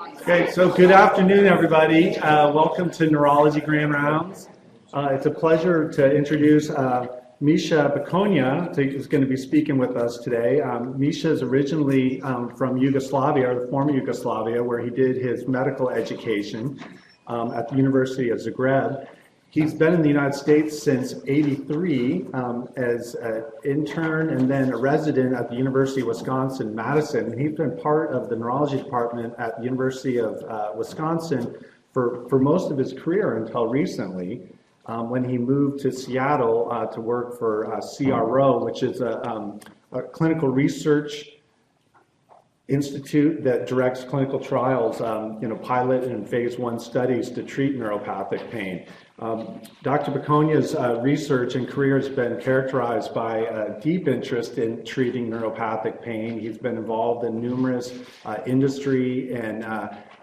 Okay, so good afternoon, everybody. Welcome to Neurology Grand Rounds. It's a pleasure to introduce Misha Backonja, who's going to be speaking with us today. Misha is originally from Yugoslavia, or the former Yugoslavia, where he did his medical education at the University of Zagreb. He's been in the United States since '83 as an intern and then a resident at the University of Wisconsin-Madison. And he's been part of the neurology department at the University of Wisconsin for most of his career until recently, when he moved to Seattle to work for CRO, which is a clinical research institute that directs clinical trials, pilot and phase 1 studies to treat neuropathic pain. Dr. Backonja's research and career has been characterized by a deep interest in treating neuropathic pain. He's been involved in numerous industry and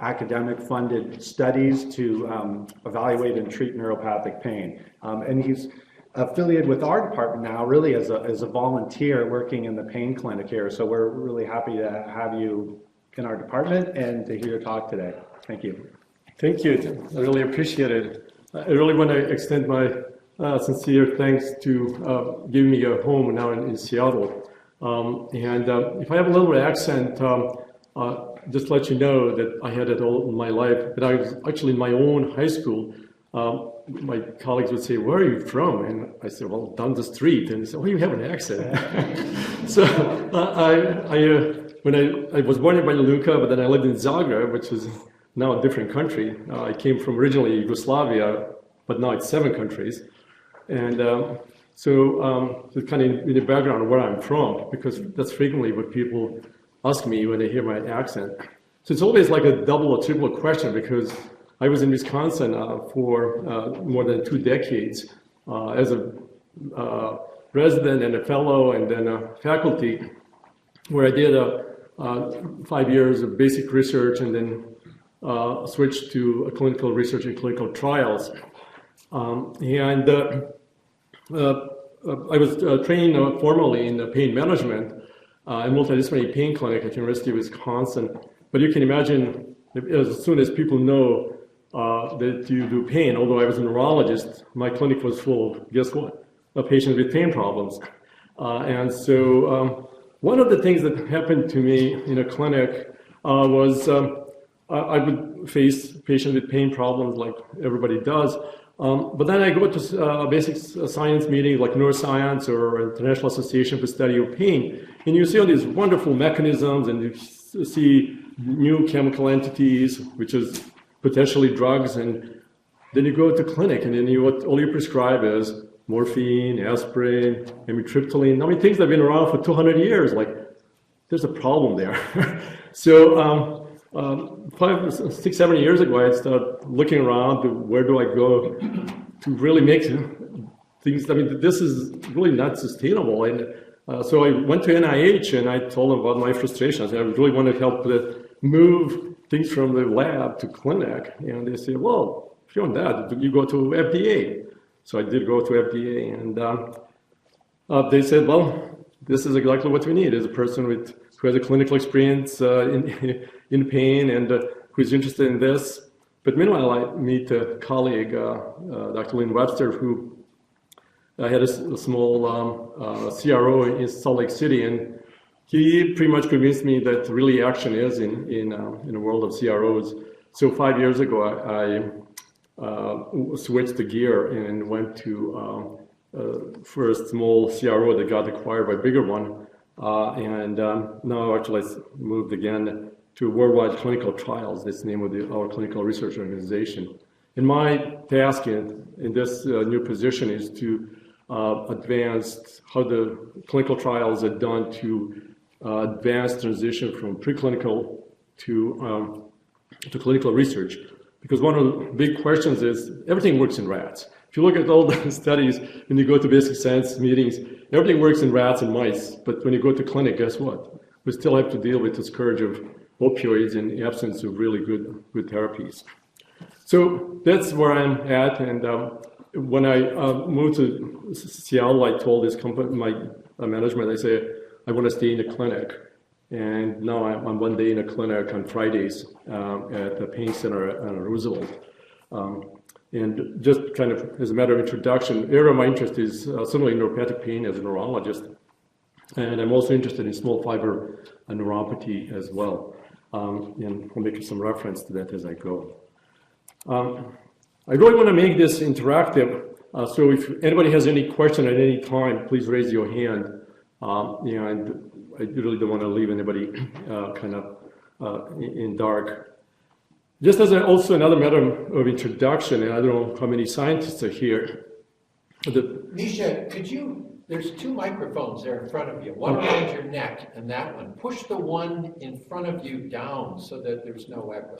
academic funded studies to evaluate and treat neuropathic pain. And he's affiliated with our department now, really as a volunteer working in the pain clinic here. So we're really happy to have you in our department and to hear your talk today. Thank you. Thank you. I really appreciate it. I really want to extend my sincere thanks to giving me a home now in Seattle. If I have a little accent, just let you know that I had it all in my life. But I was actually in my own high school. My colleagues would say, "Where are you from?" And I said, "Well, down the street." And they said, "Oh, you have an accent." So when I was born in Banja Luka, but then I lived in Zagreb, which is now a different country. I came from originally Yugoslavia, but now it's 7 countries. And so kind of in the background of where I'm from, because that's frequently what people ask me when they hear my accent. So it's always like a double or triple question, because I was in Wisconsin for more than 2 decades as a resident and a fellow and then a faculty, where I did 5 years of basic research and then switched to clinical research and clinical trials. I was trained formally in pain management and multidisciplinary pain clinic at the University of Wisconsin. But you can imagine, as soon as people know that you do pain, although I was a neurologist, my clinic was full of, guess what, patients with pain problems. And so one of the things that happened to me in a clinic was I would face patients with pain problems like everybody does. But then I go to a basic science meeting like neuroscience or International Association for Study of Pain, and you see all these wonderful mechanisms and you see new chemical entities, which is potentially drugs, and then you go to clinic and then all you prescribe is morphine, aspirin, amitriptyline. I mean, things that have been around for 200 years, like there's a problem there. So 5, 6, 7 years ago, I started looking around to where do I go to really make things. I mean, this is really not sustainable. And so I went to NIH and I told them about my frustrations. I really want to help move things from the lab to clinic. And they said, well, if you want that, you go to FDA. So I did go to FDA, and they said, well, this is exactly what we need, is a person who has a clinical experience in pain and who is interested in this. But meanwhile, I meet a colleague, Dr. Lynn Webster, who had a small CRO in Salt Lake City, and he pretty much convinced me that really action is in the world of CROs. So 5 years ago, I switched the gear and went to first small CRO that got acquired by a bigger one. And now actually I moved again to Worldwide Clinical Trials. That's the name of our clinical research organization. And my task in this new position is to advance how the clinical trials are done to advance transition from preclinical to clinical research. Because one of the big questions is everything works in rats. If you look at all the studies, when you go to basic science meetings, everything works in rats and mice. But when you go to clinic, guess what? We still have to deal with the scourge of opioids in the absence of really good therapies. So that's where I'm at. And when I moved to Seattle, I told this company, my management, I said, I want to stay in the clinic. And now I'm one day in a clinic on Fridays at the pain center on Roosevelt. And just kind of as a matter of introduction, area of my interest is certainly neuropathic pain as a neurologist. And I'm also interested in small fiber neuropathy as well. And I'll make some reference to that as I go. I really want to make this interactive. So if anybody has any question at any time, please raise your hand. And I really don't want to leave anybody kind of in dark. Just as also another matter of introduction, and I don't know how many scientists are here. Misha, there's two microphones there in front of you, one around your neck and that one. Push the one in front of you down so that there's no echo.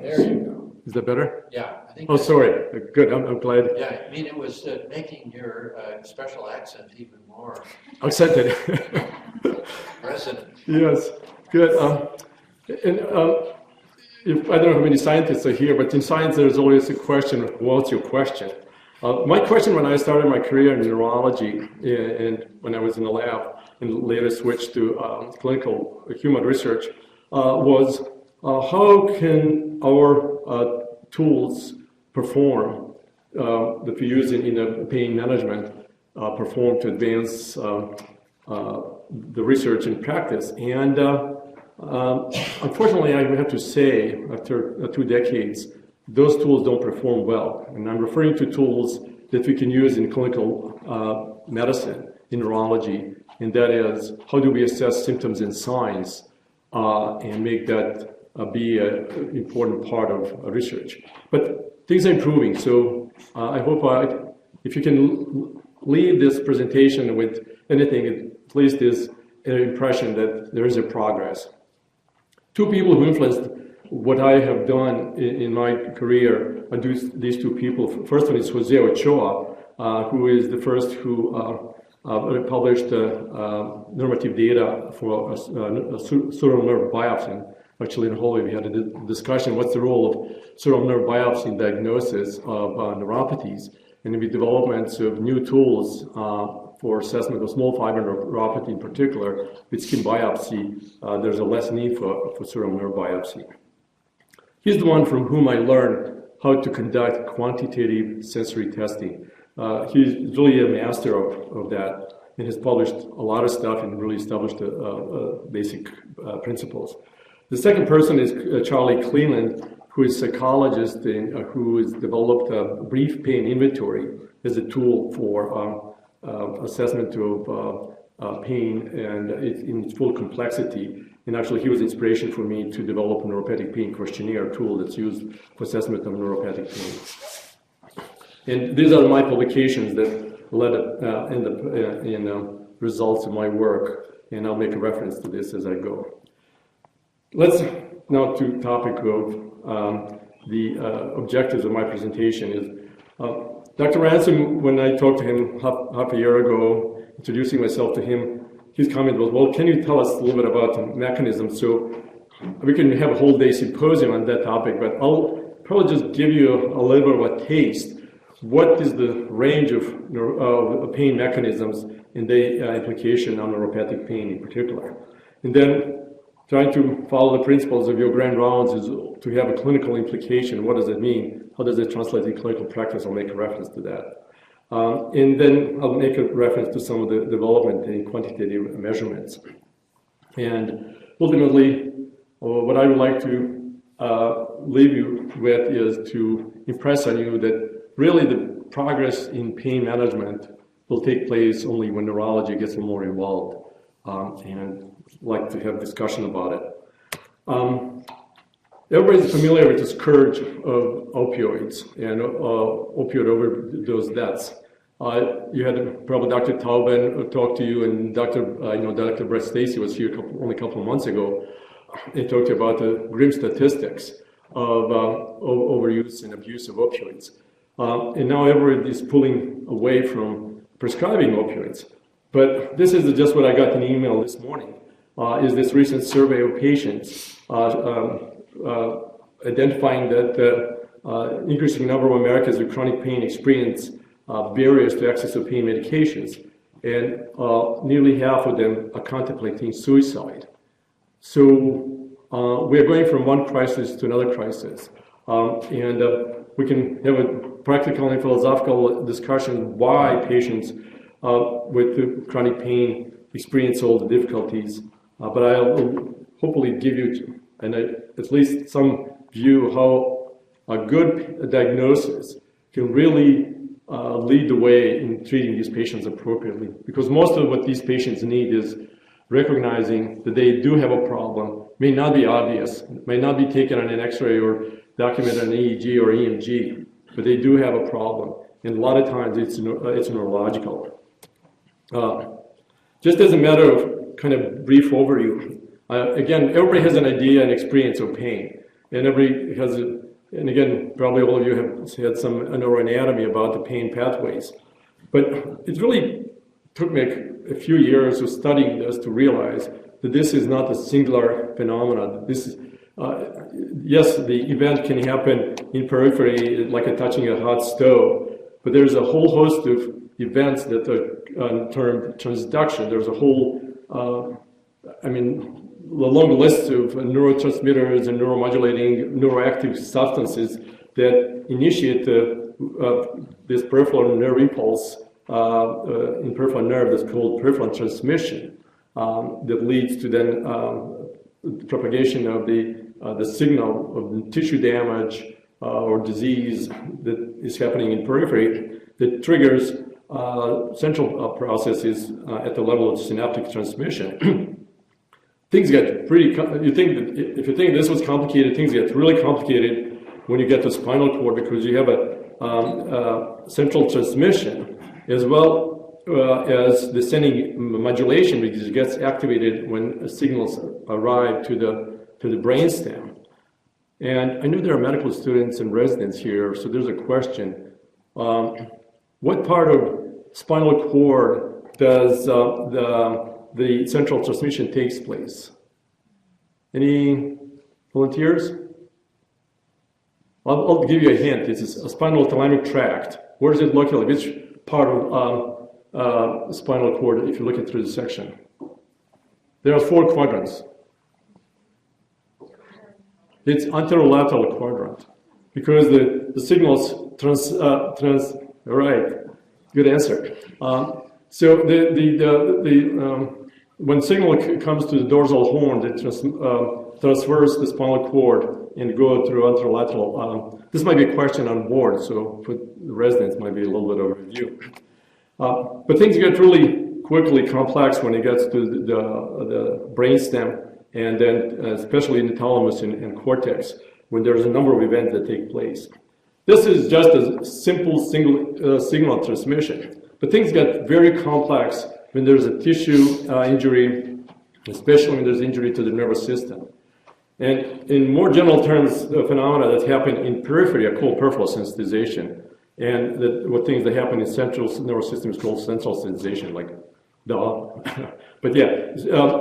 There you go. Is that better? Yeah. I think sorry. Good. I'm glad. Yeah, I mean, it was making your special accent even more Accented. resonant. Yes. Good. If I don't know how many scientists are here, but in science there's always a question, what's your question? My question when I started my career in neurology and when I was in the lab and later switched to clinical human research was how can our tools perform that we use in pain management perform to advance the research and practice. And unfortunately, I have to say, after 2 decades, those tools don't perform well. And I'm referring to tools that we can use in clinical medicine, in neurology, and that is, how do we assess symptoms and signs and make that be an important part of research. But things are improving, so I hope if you can leave this presentation with anything, at least is an impression that there is a progress. 2 people who influenced what I have done in my career are these 2 people. First one is Jose Ochoa, who is the first who published normative data for sural nerve biopsy. Actually, in Holy, we had a discussion, what's the role of sural nerve biopsy in diagnosis of neuropathies, and in the developments of new tools for assessment of small fiber neuropathy in particular, with skin biopsy, there's a less need for sural nerve biopsy. He's the one from whom I learned how to conduct quantitative sensory testing. He's really a master of that and has published a lot of stuff and really established basic principles. The second person is Charlie Cleland, who is a psychologist and who has developed a brief pain inventory as a tool for assessment of pain and in its full complexity. And actually, he was inspiration for me to develop a neuropathic pain questionnaire tool that's used for assessment of neuropathic pain. And these are my publications that led in results of my work, and I'll make a reference to this as I go. Let's now to the topic of the objectives of my presentation is Dr. Ransom, when I talked to him half a year ago, introducing myself to him, his comment was, well, can you tell us a little bit about the mechanism? So we can have a whole day symposium on that topic, but I'll probably just give you a little bit of a taste. What is the range of pain mechanisms and the implication on neuropathic pain in particular? And then trying to follow the principles of your grand rounds is to have a clinical implication. What does it mean? How does it translate in clinical practice? I'll make a reference to that. And then I'll make a reference to some of the development in quantitative measurements. And ultimately, what I would like to leave you with is to impress on you that really the progress in pain management will take place only when neurology gets more involved. And I'd like to have discussion about it. Everybody's familiar with the scourge of opioids and opioid overdose deaths. You had probably Dr. Taubin talk to you, and Dr. Brett Stacy was here only a couple of months ago and talked about the grim statistics of overuse and abuse of opioids. And now everybody is pulling away from prescribing opioids. But this is just what I got in an email this morning, is this recent survey of patients identifying that the increasing number of Americans with chronic pain experience barriers to access to pain medications, and nearly half of them are contemplating suicide. So we are going from one crisis to another crisis. We can have a practical and philosophical discussion why patients with chronic pain experience all the difficulties. But I'll hopefully give you at least some view how a good diagnosis can really lead the way in treating these patients appropriately. Because most of what these patients need is recognizing that they do have a problem, may not be obvious, may not be taken on an X-ray or documented on EEG or EMG, but they do have a problem. And a lot of times it's neurological. Just as a matter of kind of brief overview, again, everybody has an idea and experience of pain. And everybody has, and again, probably all of you have had some neuroanatomy about the pain pathways. But it really took me a few years of studying this to realize that this is not a singular phenomenon. This is, yes, the event can happen in periphery, like touching a hot stove, but there's a whole host of events that are termed transduction. There's a whole, a long list of neurotransmitters and neuromodulating neuroactive substances that initiate this peripheral nerve impulse in peripheral nerve that's called peripheral transmission that leads to then propagation of the signal of tissue damage or disease that is happening in periphery that triggers central processes at the level of synaptic transmission. Things get pretty, if you think this was complicated, things get really complicated when you get to spinal cord because you have a central transmission as well as descending modulation because it gets activated when signals arrive to the brainstem. And I know there are medical students and residents here, so there's a question. What part of spinal cord does the central transmission takes place? Any volunteers? I'll give you a hint. It's a spinal thalamic tract. Where is it located? Which part of spinal cord, if you look at through the section? There are 4 quadrants. It's anterolateral quadrant because the signals all right, good answer. So when signal comes to the dorsal horn, it transverse the spinal cord and go through anterolateral. This might be a question on board, so for the residents might be a little bit of a review. But things get really quickly complex when it gets to the brainstem and then especially in the thalamus and cortex when there's a number of events that take place. This is just a simple signal transmission, but things get very complex when there's a tissue injury, especially when there's injury to the nervous system. And in more general terms, the phenomena that happen in periphery are called peripheral sensitization. And what things that happen in central nervous system is called central sensitization, like duh. But yeah,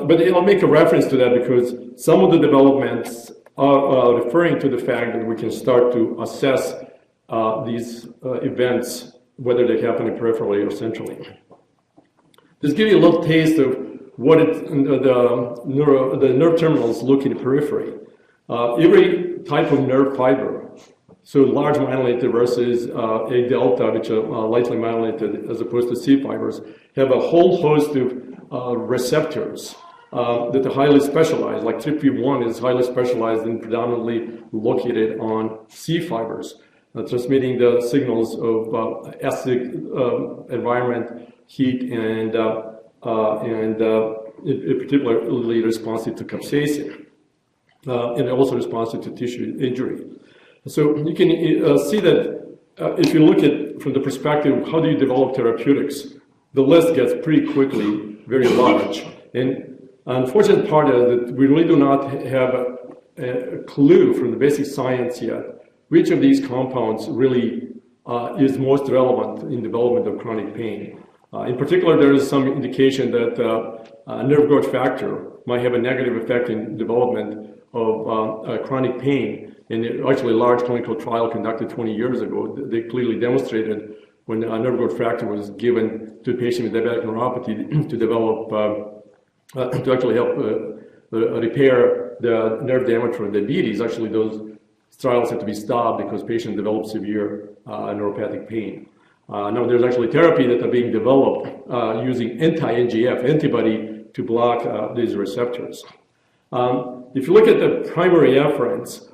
but I'll make a reference to that because some of the developments are referring to the fact that we can start to assess these events, whether they happen peripherally or centrally. Just give you a little taste of what the nerve terminals look in the periphery. Every type of nerve fiber, so large myelinated versus A delta, which are lightly myelinated as opposed to C fibers, have a whole host of receptors that are highly specialized, like TRPV1 is highly specialized and predominantly located on C fibers, transmitting the signals of acid environment, heat, and particularly responsive to capsaicin, and also responsive to tissue injury. So you can see that if you look at from the perspective of how do you develop therapeutics, the list gets pretty quickly very large. And unfortunate part is that we really do not have a clue from the basic science yet which of these compounds really is most relevant in development of chronic pain. In particular, there is some indication that nerve growth factor might have a negative effect in development of chronic pain. And actually, a large clinical trial conducted 20 years ago, they clearly demonstrated when a nerve growth factor was given to a patient with diabetic neuropathy to develop, to actually help repair the nerve damage from diabetes, actually those trials have to be stopped because patients develop severe neuropathic pain. Now there's actually therapy that are being developed using anti-NGF, antibody, to block these receptors. If you look at the primary efferents,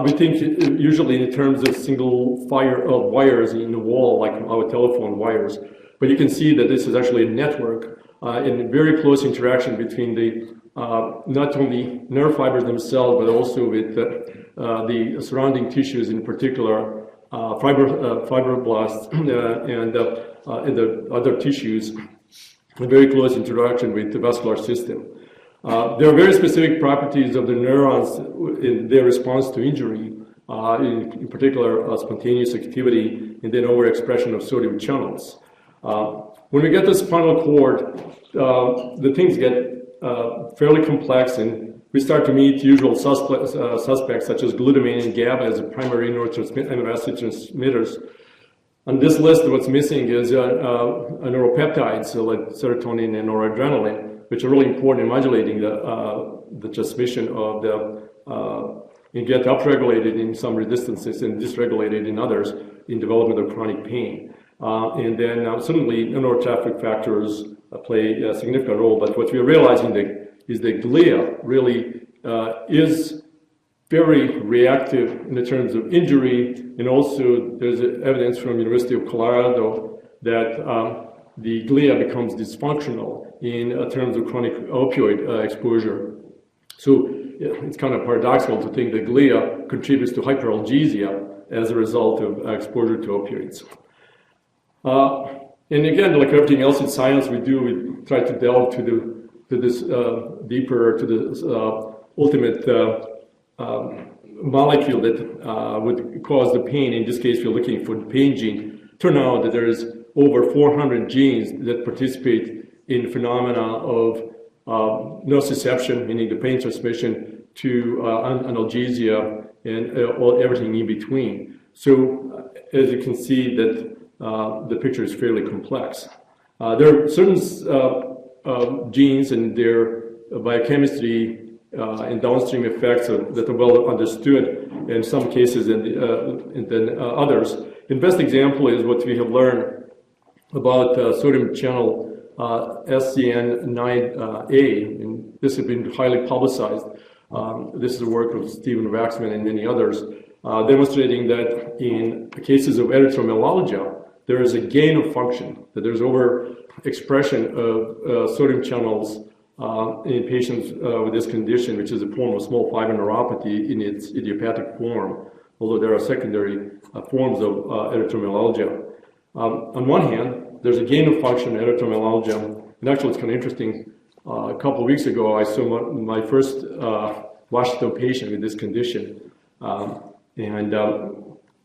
we think usually in terms of single fire of wires in the wall, like our telephone wires. But you can see that this is actually a network in very close interaction between the not only nerve fibers themselves, but also with the surrounding tissues, in particular fibroblasts and the other tissues, in very close interaction with the vascular system. There are very specific properties of the neurons in their response to injury, in particular spontaneous activity and then overexpression of sodium channels. When we get to spinal cord, the things get fairly complex, and we start to meet usual suspects such as glutamine and GABA as the primary amino transmitters. On this list, what's missing is neuropeptides like serotonin and noradrenaline, which are really important in modulating the transmission of the, and get upregulated in some resistances and dysregulated in others in development of chronic pain. And then certainly neurotrophic factors play a significant role, but what we're realizing is that glia really is very reactive in terms of injury, and also there's evidence from University of Colorado that the glia becomes dysfunctional in terms of chronic opioid exposure. So it's kind of paradoxical to think that glia contributes to hyperalgesia as a result of exposure to opioids. And again, like everything else in science we try to delve to this deeper, to this ultimate molecule that would cause the pain. In this case, we're looking for the pain gene. Turn out that there is over 400 genes that participate in phenomena of nociception, meaning the pain transmission, to analgesia and everything in between. So as you can see that the picture is fairly complex. There are certain genes and their biochemistry and downstream effects that are well understood in some cases and then others. The best example is what we have learned about sodium channel SCN9A, and this has been highly publicized. This is the work of Stephen Waxman and many others, demonstrating that in cases of erythromelalgia, there is a gain of function, that there's overexpression of sodium channels in patients with this condition, which is a form of small fiber neuropathy in its idiopathic form, although there are secondary forms of erythromelalgia. On one hand, there's a gain of function in erythromelalgia, and actually it's kind of interesting. A couple of weeks ago, I saw my first Washington patient with this condition, well, I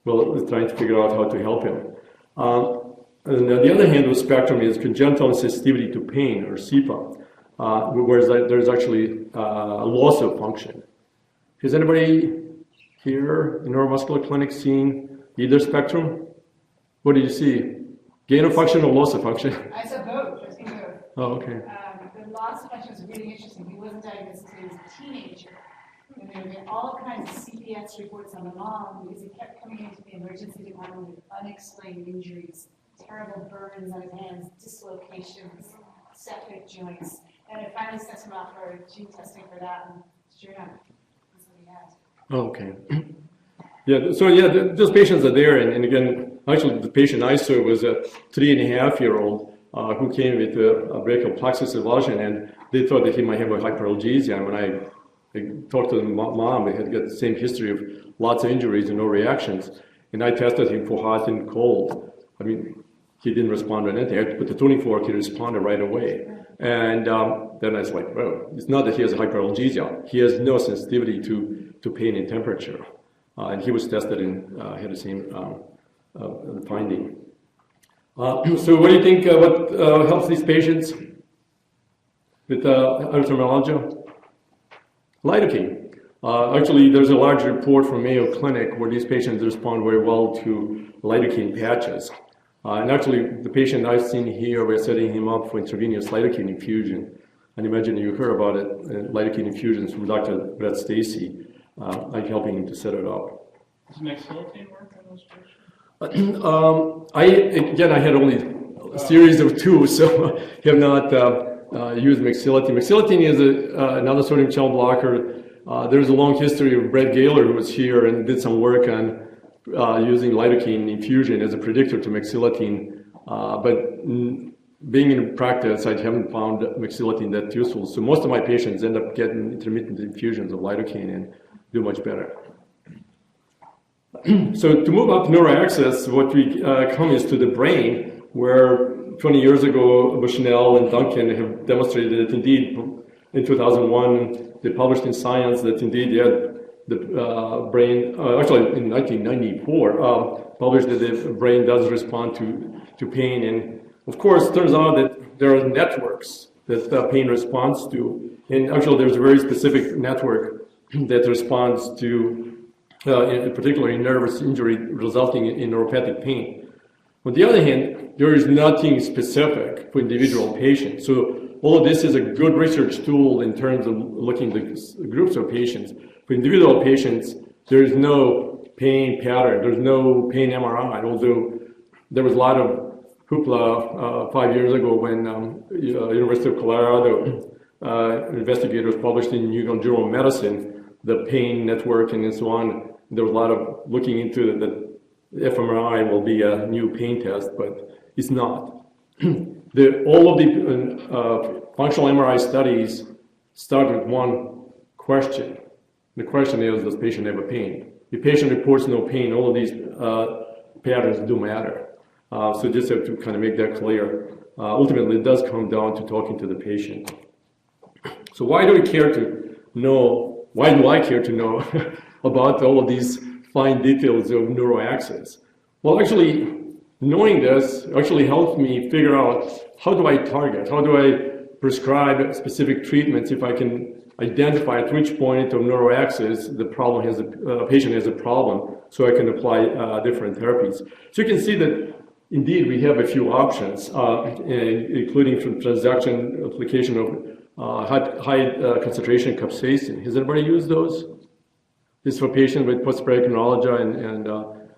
was trying to figure out how to help him. And on the other hand of the spectrum is congenital sensitivity to pain, or CPA, whereas there's actually a loss of function. Has anybody here in neuromuscular clinic seen either spectrum? What did you see? Gain of function or loss of function? I saw both. I've seen both. Oh, okay. The loss of function was really interesting. He wasn't diagnosed until he was a teenager. And there were getting all kinds of CPS reports on the mom because he kept coming into the emergency department with unexplained injuries, terrible burns on his hands, dislocations, septic joints. And I finally sent him out for gene testing for that, and sure enough, that's what he has. Oh, okay. Yeah, so yeah, those patients are there, and again, actually the patient I saw was a 3.5-year-old who came with a brachial plexus avulsion, and they thought that he might have a hyperalgesia. And when I talked to the mom, they had got the same history of lots of injuries and no reactions, and I tested him for hot and cold. I mean, he didn't respond to anything. I had to put the tuning fork, he responded right away. And then I was like, well, it's not that he has hyperalgesia. He has no sensitivity to pain and temperature. And he was tested and had the same finding. So what do you think, what helps these patients with erythromelalgia? Lidocaine. Actually, there's a large report from Mayo Clinic where these patients respond very well to lidocaine patches. And actually, the patient I've seen here, we're setting him up for intravenous lidocaine infusion. And imagine you heard about it, lidocaine infusions from Dr. Brett Stacy, like helping him to set it up. Does Mexilotine work on those patients? I had only a series of two, so have not used Mexilotine. Mexilotine is another sodium channel blocker. There's a long history of Brett Gaylor, who was here and did some work on using lidocaine infusion as a predictor to Mexilotine. But being in practice, I haven't found Mexilotine that useful. So most of my patients end up getting intermittent infusions of lidocaine and do much better. So to move up neuroaxis, what we come is to the brain, where 20 years ago, Bushnell and Duncan have demonstrated that indeed, in 2001, they published in Science that indeed, the brain, actually in 1994, published that the brain does respond to pain. And of course, it turns out that there are networks that pain responds to. And actually, there's a very specific network that responds to, in particular, in nervous injury resulting in neuropathic pain. On the other hand, there is nothing specific for individual patients. So all of this is a good research tool in terms of looking at groups of patients. For individual patients, there is no pain pattern. There's no pain MRI, although there was a lot of hoopla 5 years ago when University of Colorado investigators published in New England Journal of Medicine the pain network and so on. There was a lot of looking into the fMRI will be a new pain test, but it's not. All of the functional MRI studies start with one question. The question is, does the patient have a pain? If the patient reports no pain, all of these patterns do matter. So just have to kind of make that clear. Ultimately, it does come down to talking to the patient. So why do we care to know, why do I care to know about all of these fine details of neuroaxis? Well, actually, knowing this actually helps me figure out how do I target, how do I prescribe specific treatments if I can identify at which point of neuroaxis the problem has patient has a problem, so I can apply different therapies. So you can see that indeed we have a few options, including from transduction application of high concentration capsaicin. Has anybody used those? This is for patients with post-operative neuralgia and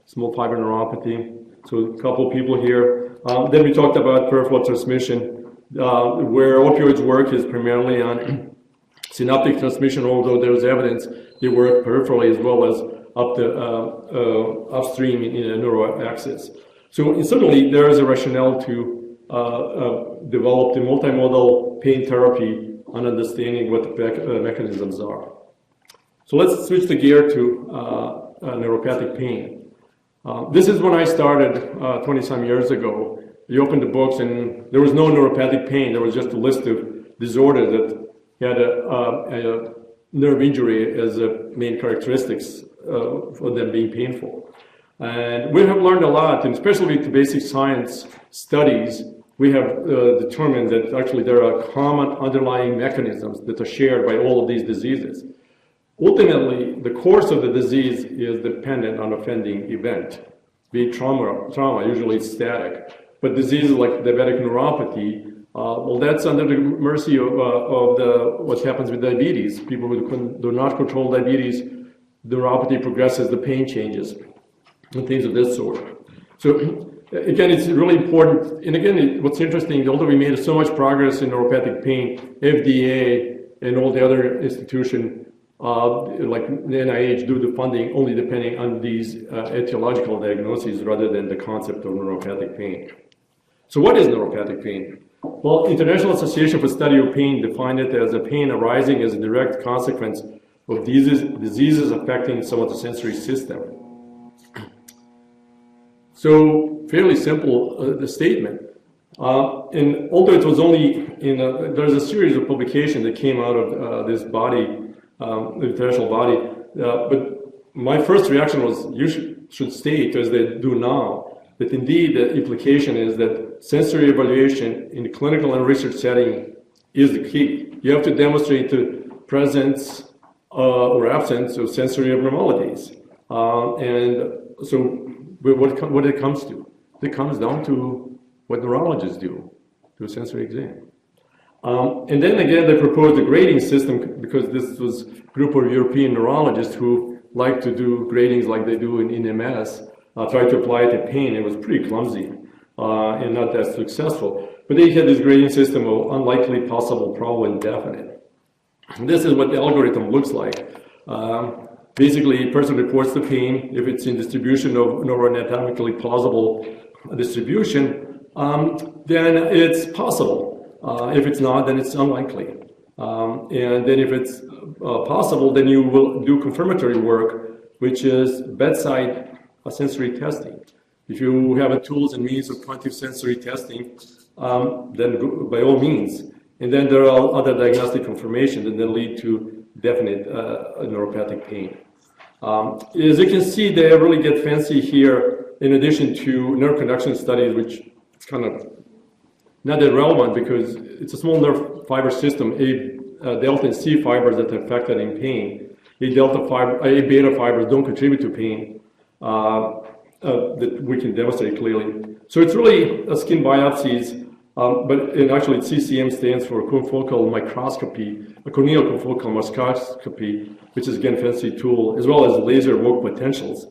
small fiber neuropathy. So a couple of people here. Then we talked about peripheral transmission, where opioids work is primarily on synaptic transmission, although there's evidence they work peripherally as well as upstream in a neuroaxis. So certainly there is a rationale to develop the multimodal pain therapy and understanding what the mechanisms are. So let's switch the gear to neuropathic pain. This is when I started 20-some years ago. You opened the books and there was no neuropathic pain. There was just a list of disorders that had a nerve injury as a main characteristics for them being painful. And we have learned a lot, and especially with the basic science studies, we have determined that actually there are common underlying mechanisms that are shared by all of these diseases. Ultimately, the course of the disease is dependent on offending event, be it trauma, usually it's static. But diseases like diabetic neuropathy, well, that's under the mercy of what happens with diabetes. People who do not control diabetes, the neuropathy progresses, the pain changes, and things of this sort. So again, it's really important. And again, what's interesting, although we made so much progress in neuropathic pain, FDA and all the other institutions like the NIH do the funding only depending on these etiological diagnoses rather than the concept of neuropathic pain. So what is neuropathic pain? Well, International Association for Study of Pain defined it as a pain arising as a direct consequence of diseases affecting some of the sensory system. So fairly simple the statement. And although it was only there's a series of publications that came out of this body, the international body, but my first reaction was you should state, as they do now, that indeed the implication is that sensory evaluation in the clinical and research setting is the key. You have to demonstrate the presence or absence of sensory abnormalities. And so what it comes to? It comes down to what neurologists do, to a sensory exam. And then again, they proposed a grading system because this was a group of European neurologists who like to do gradings like they do in MS, tried to apply it to pain. It was pretty clumsy and not that successful. But they had this grading system of unlikely, possible, probable, and definite. And this is what the algorithm looks like. Basically, a person reports the pain. If it's in distribution of neuroanatomically plausible distribution, then it's possible. If it's not, then it's unlikely. And then if it's possible, then you will do confirmatory work, which is bedside sensory testing. If you have tools and means of quantitative sensory testing, then by all means. And then there are other diagnostic confirmations that then lead to definite neuropathic pain. As you can see, they really get fancy here in addition to neuroconduction studies, which is kind of not that relevant because it's a small nerve fiber system, A delta and C fibers that are affected in pain. A beta fibers don't contribute to pain that we can demonstrate clearly. So it's really skin biopsies, but actually CCM stands for confocal microscopy, a corneal confocal microscopy, which is again a fancy tool, as well as laser evoked potentials.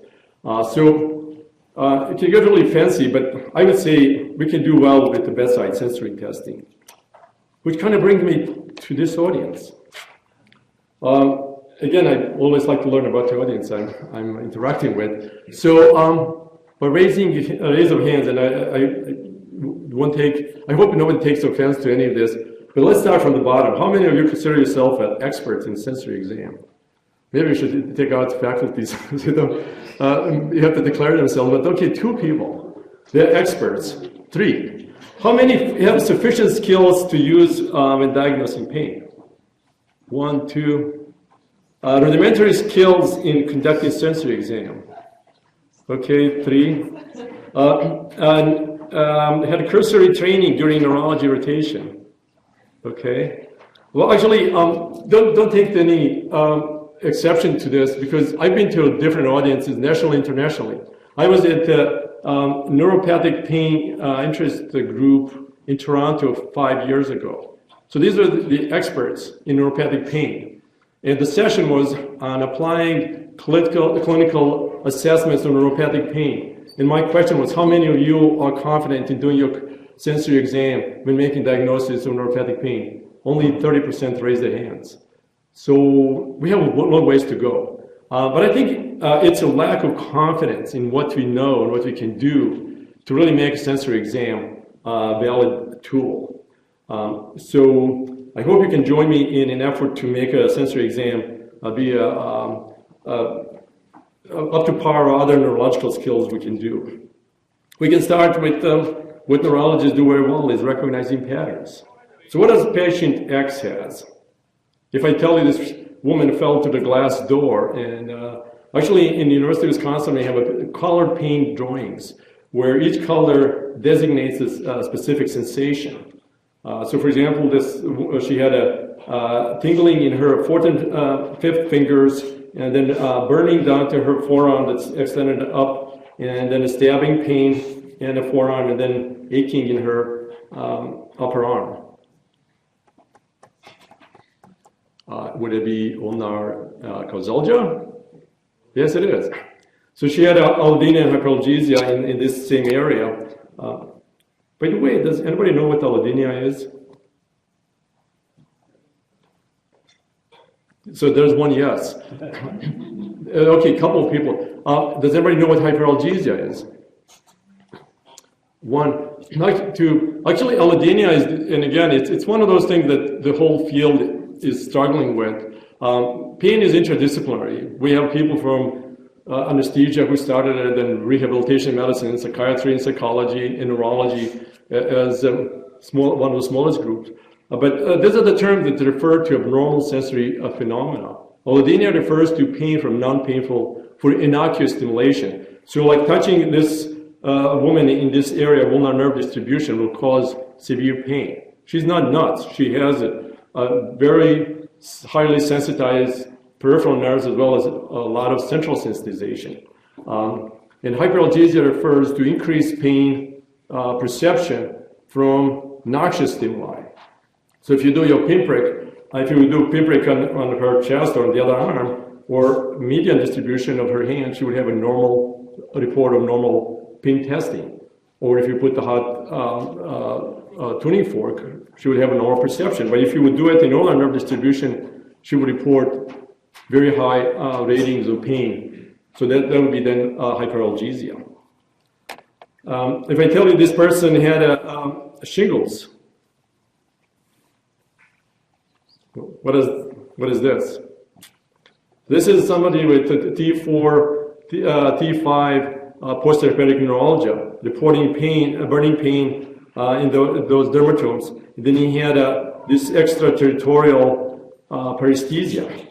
It can get really fancy, but I would say we can do well with the bedside sensory testing, which kind of brings me to this audience. Again, I always like to learn about the audience I'm interacting with. So by raising a raise of hands, and I hope nobody takes offense to any of this, but let's start from the bottom. How many of you consider yourself an expert in sensory exam? Maybe we should take out faculties. You have to declare themselves, but okay, 2 people. They're experts. 3. How many have sufficient skills to use in diagnosing pain? 1, 2. Rudimentary skills in conducting sensory exam. Okay, 3. Had cursory training during neurology rotation. Okay. Well, actually, don't take any exception to this because I've been to different audiences, nationally, internationally. I was at the Neuropathic Pain interest group in Toronto 5 years ago. So these are the experts in neuropathic pain. And the session was on applying clinical assessments of neuropathic pain. And my question was, how many of you are confident in doing your sensory exam when making diagnosis of neuropathic pain? Only 30% raised their hands. So we have a long ways to go. But I think it's a lack of confidence in what we know and what we can do to really make a sensory exam a valid tool. So I hope you can join me in an effort to make a sensory exam be up to par or other neurological skills we can do. We can start with what neurologists do very well is recognizing patterns. So what does patient X has? If I tell you this woman fell through the glass door, and actually in the University of Wisconsin they have a colored paint drawings where each color designates a specific sensation. So for example, she had a tingling in her 4th and 5th fingers, and then burning down to her forearm that's extended up, and then a stabbing pain in the forearm, and then aching in her upper arm. Would it be ulnar hyperalgesia? Yes, it is. So she had allodynia and hyperalgesia in this same area. By the way, does anybody know what allodynia is? So there's one yes. Okay, a couple of people. Does anybody know what hyperalgesia is? 1. Actually, allodynia is, and again, it's one of those things that the whole field is struggling with. Pain is interdisciplinary. We have people from anesthesia who started it, and rehabilitation medicine, psychiatry and psychology, and neurology as one of the smallest groups. But these are the terms that refer to abnormal sensory phenomena. Allodynia refers to pain from non-painful for innocuous stimulation. So like touching this woman in this area of ulnar nerve distribution will cause severe pain. She's not nuts. She has a very highly sensitized peripheral nerves as well as a lot of central sensitization. And hyperalgesia refers to increased pain perception from noxious stimuli. So if you do your pinprick, if you do pinprick on her chest or on the other arm, or median distribution of her hand, she would have a report of normal pain testing. Or if you put the hot tuning fork, she would have a normal perception. But if you would do it in ulnar nerve distribution, she would report very high ratings of pain. So that would be then hyperalgesia. If I tell you this person had a shingles, what is this? This is somebody with T4, T5 post-herpetic neuralgia, reporting pain, burning pain in those dermatomes. And then he had this extraterritorial paresthesia.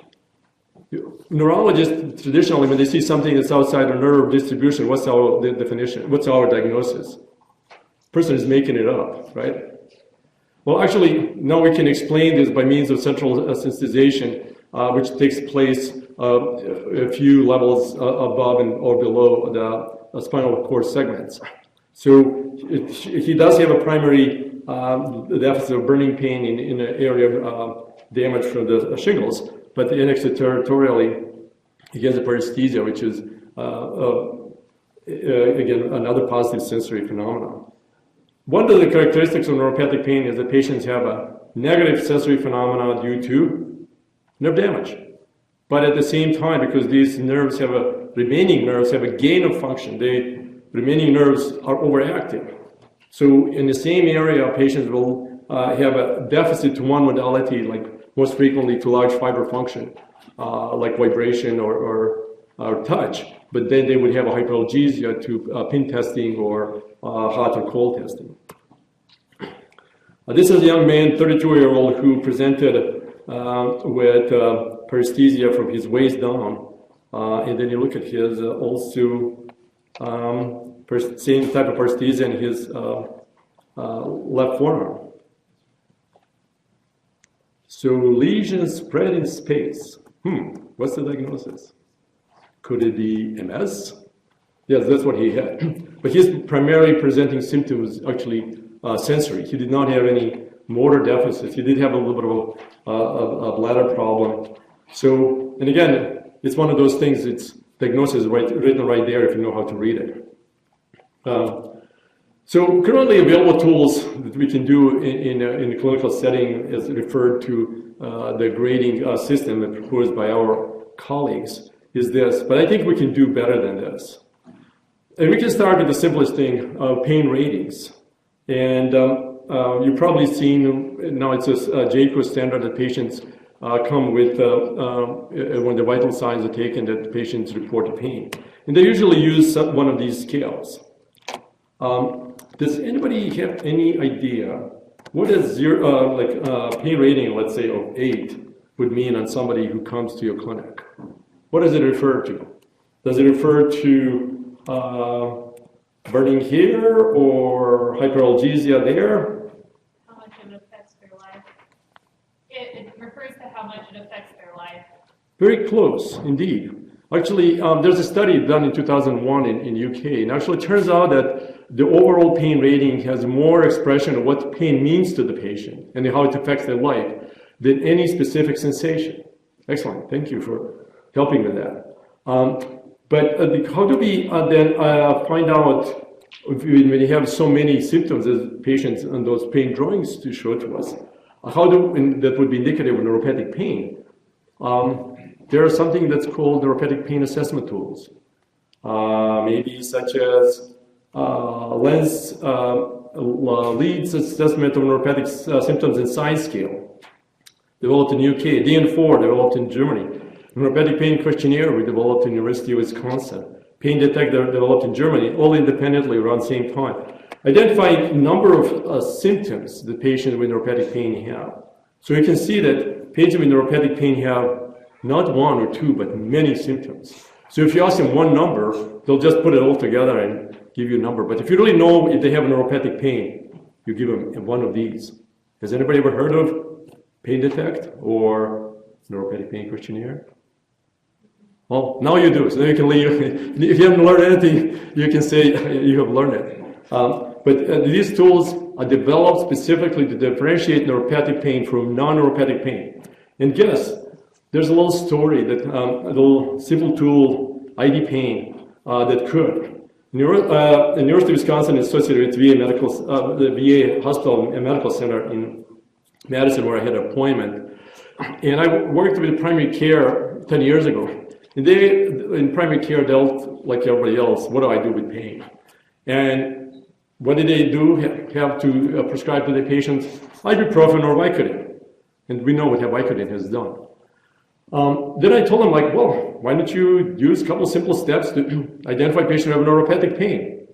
Neurologists traditionally, when they see something that's outside the nerve distribution, what's our definition? What's our diagnosis? Person is making it up, right? Well, actually, now we can explain this by means of central sensitization, which takes place a few levels above or below the spinal cord segments. So he does have a primary deficit of burning pain in an area of damage from the shingles, but extraterritorially, he has a paresthesia, which is, again, another positive sensory phenomenon. One of the characteristics of neuropathic pain is that patients have a negative sensory phenomena due to nerve damage. But at the same time, because these nerves remaining nerves have a gain of function, the remaining nerves are overactive. So in the same area, patients will have a deficit to one modality, like most frequently to large fiber function, like vibration or touch. But then they would have a hyperalgesia to pin testing or hot or cold testing. This is a young man, 32-year-old, who presented with paresthesia from his waist down. And then you look at his also same type of paresthesia in his left forearm. So lesions spread in space. What's the diagnosis? Could it be MS? Yes, that's what he had. But his primarily presenting symptom was actually sensory. He did not have any motor deficits. He did have a little bit of a bladder problem. So, and again, it's one of those things, it's diagnosis is written right there if you know how to read it. So currently available tools that we can do in a clinical setting is referred to the grading system proposed by our colleagues is this, but I think we can do better than this. And we can start with the simplest thing, pain ratings. And you've probably seen, now it's a JCO standard that patients come with when the vital signs are taken that patients report pain. And they usually use one of these scales. Does anybody have any idea what is pain rating, let's say, of 8 would mean on somebody who comes to your clinic? What does it refer to? Does it refer to burning here or hyperalgesia there? How much it affects their life. It refers to how much it affects their life. Very close, indeed. Actually, there's a study done in 2001 in UK, and actually it turns out that the overall pain rating has more expression of what pain means to the patient and how it affects their life than any specific sensation. Excellent, thank you for helping with that. But how do we then find out when we have so many symptoms as patients and those pain drawings to show to us? That would be indicative of neuropathic pain. There is something that's called neuropathic pain assessment tools, maybe such as Leeds assessment of neuropathic symptoms and sign scale, developed in UK, DN4 developed in Germany, neuropathic pain questionnaire we developed in University of Wisconsin, pain detector developed in Germany, all independently around the same time. Identify a number of symptoms the patient with neuropathic pain have. So you can see that patients with neuropathic pain have not one or two, but many symptoms. So if you ask them one number, they'll just put it all together and give you a number. But if you really know if they have neuropathic pain, you give them one of these. Has anybody ever heard of Pain Detect or neuropathic pain questionnaire? Well, now you do, so then you can leave. If you haven't learned anything, you can say you have learned it. But these tools developed specifically to differentiate neuropathic pain from non-neuropathic pain. And guess, there's a little story that a little simple tool, ID Pain, that could. The University of Wisconsin is associated with the VA Hospital and Medical Center in Madison, where I had an appointment. And I worked with primary care 10 years ago. And they, in primary care, dealt like everybody else, what do I do with pain? And what did they do? Have to prescribe to the patients ibuprofen or Vicodin. And we know what Vicodin has done. Then I told them, like, well, why don't you use a couple simple steps to identify patients who have neuropathic pain?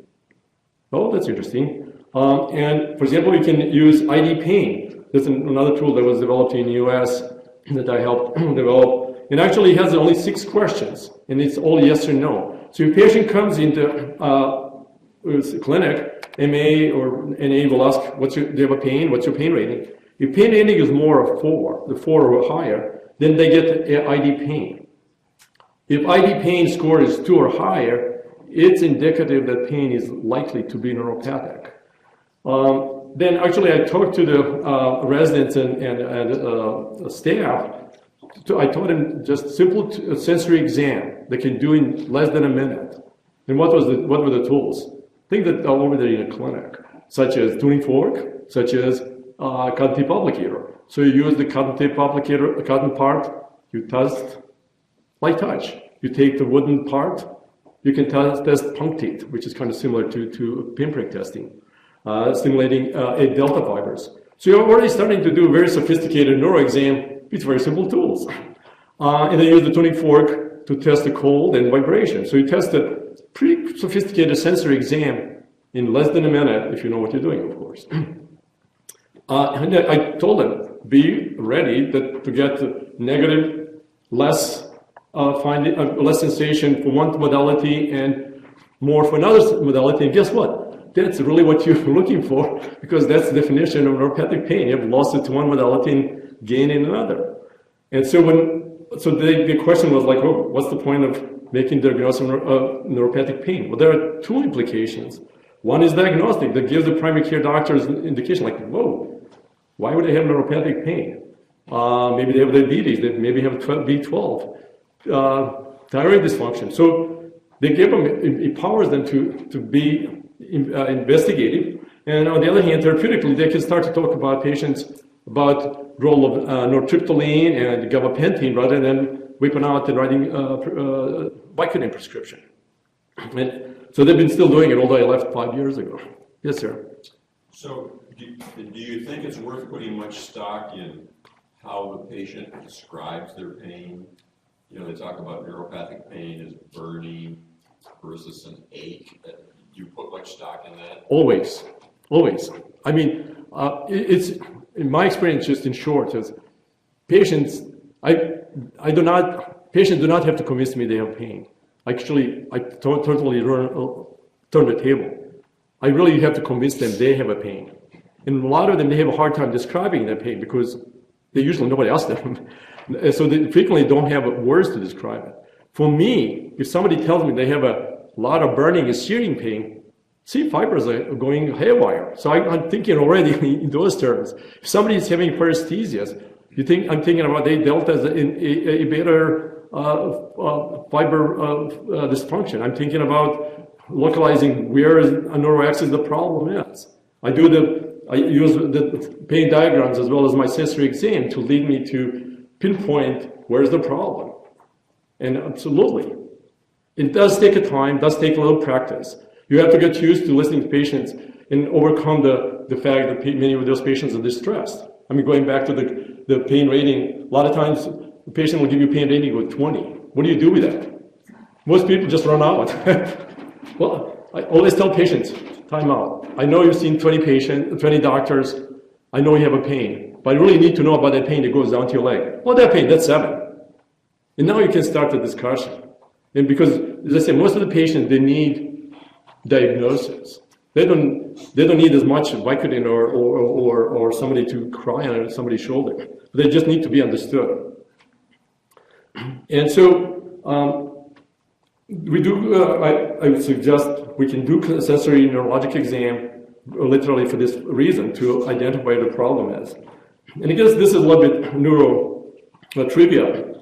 Oh, that's interesting. And for example, you can use ID Pain. That's another tool that was developed in the US that I helped develop. It actually has only 6 questions, and it's all yes or no. So if a patient comes into clinic, MA or NA will ask, do you have a pain? What's your pain rating? If pain rating is more of 4, the 4 or higher, then they get ID Pain. If ID Pain score is 2 or higher, it's indicative that pain is likely to be neuropathic. Then actually I talked to the residents and staff. I taught them just simple sensory exam they can do in less than a minute. And what were the tools? Things that are over there in a clinic, such as tuning fork, such as cotton tip applicator. So you use the cotton tip applicator, the cotton part, you test light touch. You take the wooden part, you can test punctate, which is kind of similar to pinprick testing, stimulating delta fibers. So you're already starting to do very sophisticated neuro exam with very simple tools. And then use the tuning fork to test the cold and vibration. So you test a pretty sophisticated sensory exam in less than a minute, if you know what you're doing, of course. And I told them, be ready to get negative, less sensation for one modality and more for another modality. And guess what? That's really what you're looking for, because that's the definition of neuropathic pain. You have lost it to one modality and gain in another. And so the question was like, well, what's the point of making diagnosis of neuropathic pain? Well, there are 2 implications. One is diagnostic, that gives the primary care doctors an indication like, whoa, why would they have neuropathic pain? Maybe they have diabetes, they maybe have B12, thyroid dysfunction. So they give them, it empowers them to be investigative. And on the other hand, therapeutically, they can start to talk about patients about role of nortriptyline and gabapentin rather than whipping out and writing Vicodin prescription. And so they've been still doing it, although I left 5 years ago. Yes, sir. So do you think it's worth putting much stock in how the patient describes their pain? You know, they talk about neuropathic pain as burning versus an ache. Do you put much stock in that? Always, always. I mean, it's in my experience, just in short, is patients. Patients do not have to convince me they have pain. Actually, I totally turn the table. I really have to convince them they have a pain. And a lot of them, they have a hard time describing their pain because nobody asks them. So they frequently don't have words to describe it. For me, if somebody tells me they have a lot of burning and searing pain, see, fibers are going haywire. So I'm thinking already in those terms. If somebody is having paresthesias, I'm thinking about A delta as a beta fiber dysfunction. I'm thinking about localizing where a neuroaxis the problem is. I use the pain diagrams as well as my sensory exam to lead me to pinpoint where's the problem. And absolutely, it does take a time, does take a little practice. You have to get used to listening to patients and overcome the fact that many of those patients are distressed. I mean, going back to the pain rating, a lot of times the patient will give you pain rating with 20. What do you do with that? Most people just run out. Well, I always tell patients, time out. I know you've seen 20 doctors. I know you have a pain, but I really need to know about that pain that goes down to your leg. Well, that pain, that's 7. And now you can start the discussion. And because, as I said, most of the patients, they need diagnosis. They don't need as much Vicodin or somebody to cry on somebody's shoulder. They just need to be understood. And so we do. I would suggest we can do sensory neurologic exam literally for this reason, to identify what the problem is. And I guess this is a little bit neuro trivia.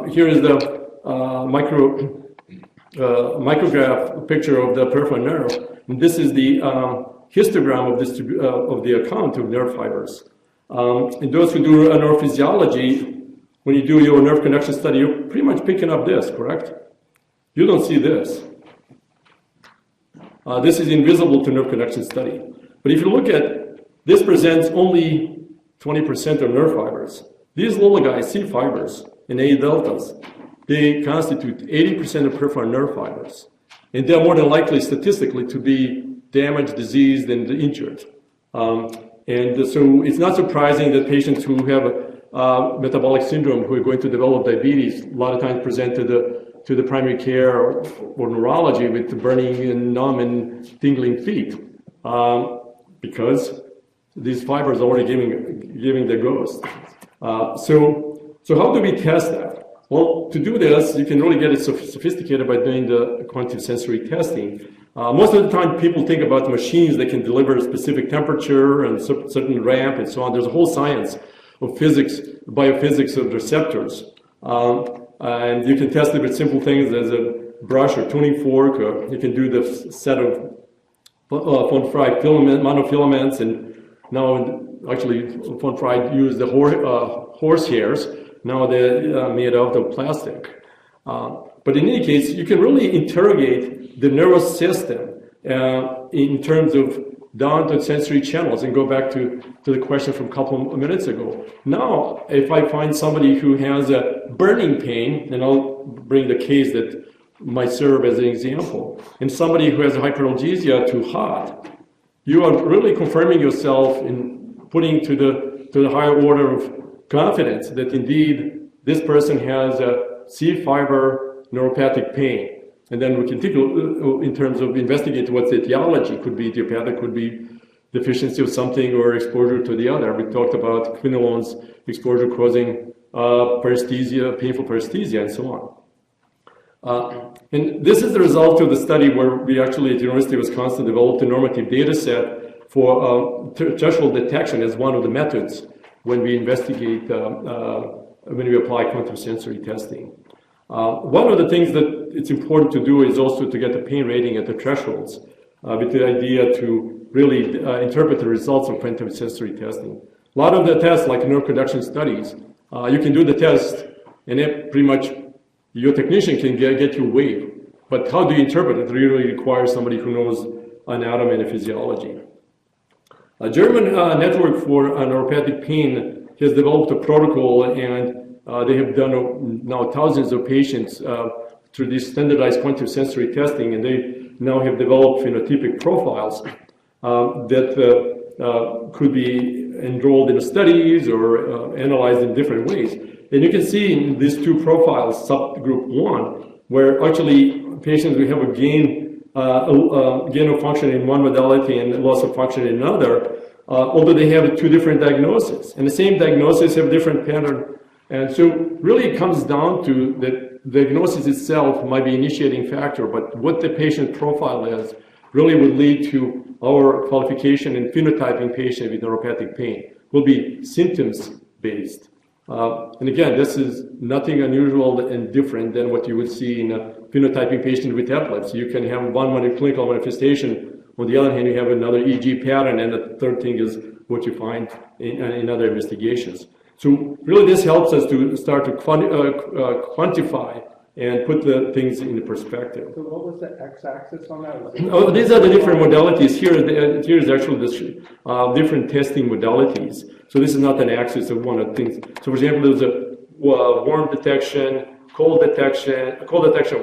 Here is the micrograph picture of the peripheral nerve. And this is the histogram of the account of nerve fibers. And those who do neurophysiology, when you do your nerve conduction study, you're pretty much picking up this, correct? You don't see this. This is invisible to nerve conduction study. But if you look at, this presents only 20% of nerve fibers. These little guys, C fibers and A deltas, they constitute 80% of peripheral nerve fibers. And they're more than likely statistically to be damaged, diseased, and injured. And so it's not surprising that patients who have a metabolic syndrome, who are going to develop diabetes, a lot of times present to the primary care or neurology with burning and numb and tingling feet, because these fibers are already giving the ghost. So how do we test that? Well, to do this, you can really get it sophisticated by doing the quantitative sensory testing. Most of the time, people think about machines that can deliver a specific temperature and certain ramp and so on. There's a whole science of physics, biophysics of receptors. And you can test it with simple things as a brush or tuning fork, or you can do the set of von Frey monofilaments, and now actually von Frey used the horse hairs. Now they're made out of plastic. But in any case, you can really interrogate the nervous system in terms of down to sensory channels, and go back to the question from a couple of minutes ago. Now, if I find somebody who has a burning pain, and I'll bring the case that might serve as an example, and somebody who has a hyperalgesia too hot, you are really confirming yourself in putting to the higher order of confidence that indeed this person has a C fiber neuropathic pain. And then we can take in terms of investigating what's the etiology. Could be idiopathic, could be deficiency of something or exposure to the other. We talked about quinolones exposure causing paresthesia, painful paresthesia, and so on. And this is the result of the study where we actually at the University of Wisconsin developed a normative data set for threshold detection as one of the methods when we investigate, when we apply quantum sensory testing. One of the things that it's important to do is also to get the pain rating at the thresholds with the idea to really interpret the results of quantum sensory testing. A lot of the tests, like nerve conduction studies, you can do the test and it pretty much your technician can get you a wave. But how do you interpret it? It really requires somebody who knows anatomy and physiology. A German network for neuropathic pain has developed a protocol, and they have done now thousands of patients through this standardized quantum sensory testing, and they now have developed phenotypic profiles that could be enrolled in studies or analyzed in different ways. And you can see in these two profiles, subgroup 1, where actually patients will have a gain of function in one modality and loss of function in another, although they have two different diagnoses. And the same diagnosis have different pattern. And so really it comes down to the diagnosis itself might be initiating factor, but what the patient profile is really would lead to our qualification in phenotyping patient with neuropathic pain. Will be symptoms based. And again, this is nothing unusual and different than what you would see in a phenotyping patient with epilepsy. You can have one clinical manifestation. On the other hand, you have another EEG pattern, and the third thing is what you find in other investigations. So really this helps us to start to quantify and put the things in perspective. So what was the x-axis on that? Oh, these are the different modalities. Here is actually the different testing modalities. So this is not an axis of one of the things. So for example, there's a warm detection, cold detection,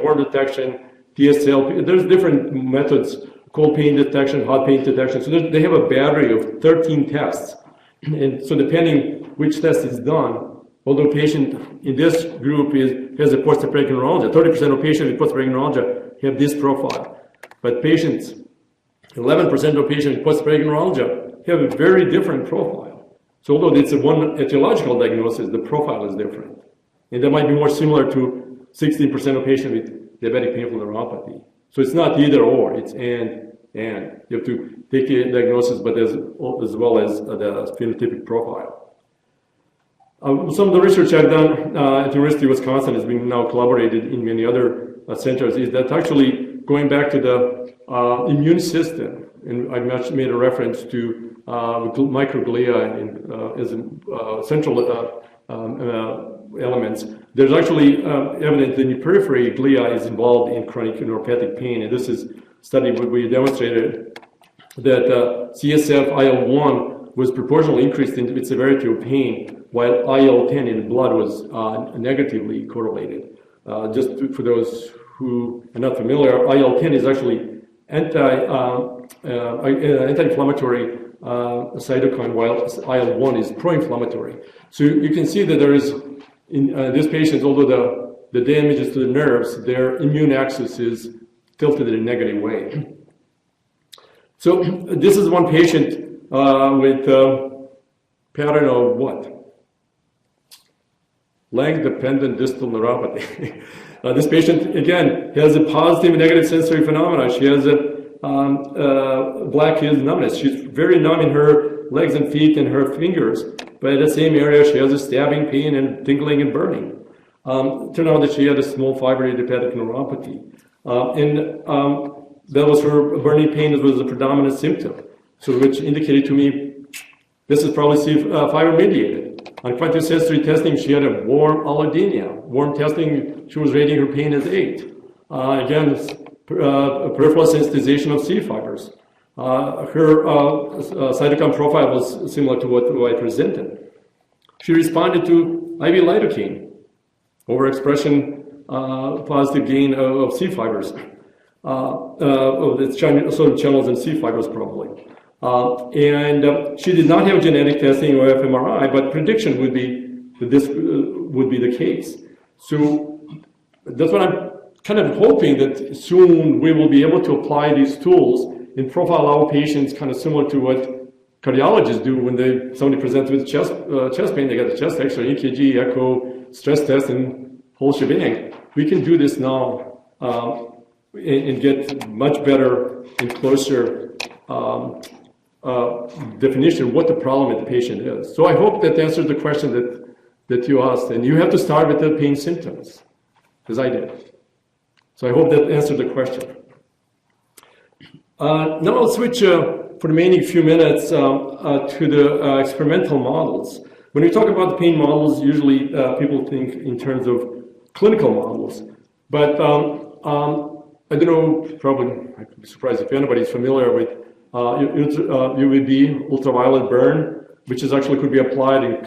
warm detection, TSL. There's different methods, cold pain detection, hot pain detection. So they have a battery of 13 tests. And so depending which test is done, although patient in this group has a post-operative neuralgia, 30% of patients with post-operative neuralgia have this profile. But patients, 11% of patients with post-operative neuralgia have a very different profile. So although it's a one etiological diagnosis, the profile is different. And that might be more similar to 16% of patients with diabetic painful neuropathy. So it's not either or, it's and And you have to take the diagnosis, but as well as the phenotypic profile. Some of the research I've done at the University of Wisconsin has been now collaborated in many other centers, is that actually going back to the immune system, and I made a reference to microglia as central elements. There's actually evidence that the periphery glia is involved in chronic neuropathic pain, and this is a study where we demonstrated that CSF IL-1 was proportionally increased in its severity of pain, while IL-10 in the blood was negatively correlated. Just for those who are not familiar, IL-10 is actually anti-inflammatory cytokine, while IL-1 is pro-inflammatory. So you can see that there is, in these patients, although the damages to the nerves, their immune axis is tilted in a negative way. So this is one patient with pattern of what? Leg-dependent distal neuropathy. This patient, again, has a positive and negative sensory phenomena. She has a black heels numbness. She's very numb in her legs and feet and her fingers, but at the same area she has a stabbing pain and tingling and burning. Turned out that she had a small fiber idiopathic neuropathy. That was her burning pain, that was the predominant symptom, so which indicated to me this is probably fiber mediated. On quantitative sensory testing, she had a warm allodynia. Warm testing, she was rating her pain as 8. Again, peripheral sensitization of C fibers. Her cytokine profile was similar to what I presented. She responded to IV lidocaine, overexpression, positive gain of C fibers, of the sodium channels in C fibers probably. She did not have genetic testing or fMRI, but prediction would be that this would be the case. So that's what I'm kind of hoping, that soon we will be able to apply these tools and profile our patients kind of similar to what cardiologists do when somebody presents with chest pain. They got a chest X-ray, EKG, echo, stress test, and whole shebang. We can do this now and get much better and closer definition of what the problem with the patient is. So I hope that answers the question that you asked. And you have to start with the pain symptoms, as I did. So I hope that answered the question. Now I'll switch for the remaining few minutes to the experimental models. When we talk about the pain models, usually people think in terms of clinical models. But I don't know, probably I'd be surprised if anybody's familiar with UVB, ultraviolet burn, which is actually could be applied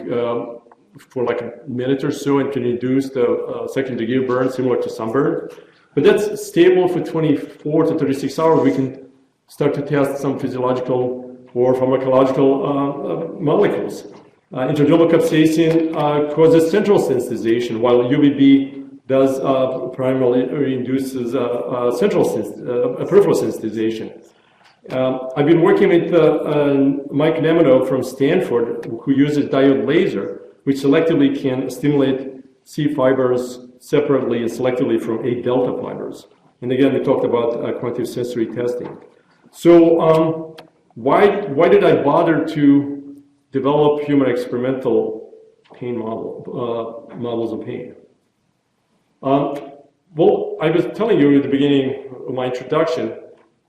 for like a minute or so and can induce the second degree burn similar to sunburn. But that's stable for 24 to 36 hours. We can start to test some physiological or pharmacological molecules. Intradermal capsaicin causes central sensitization, while UVB does primarily induces peripheral sensitization. I've been working with Mike Nemino from Stanford, who uses diode laser, which selectively can stimulate C fibers separately and selectively from A delta fibers. And again, we talked about quantitative sensory testing. So why did I bother to develop human experimental pain models of pain? Well, I was telling you at the beginning of my introduction,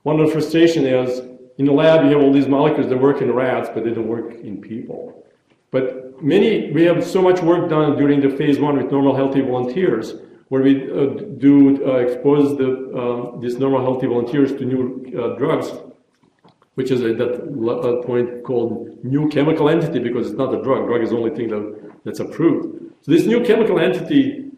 one of the frustrations is in the lab you have all these molecules that work in rats, but they don't work in people. But we have so much work done during the phase 1 with normal healthy volunteers, where we expose these normal healthy volunteers to new drugs, which is at that point called new chemical entity, because it's not a drug. Drug is the only thing that's approved. So this new chemical entity,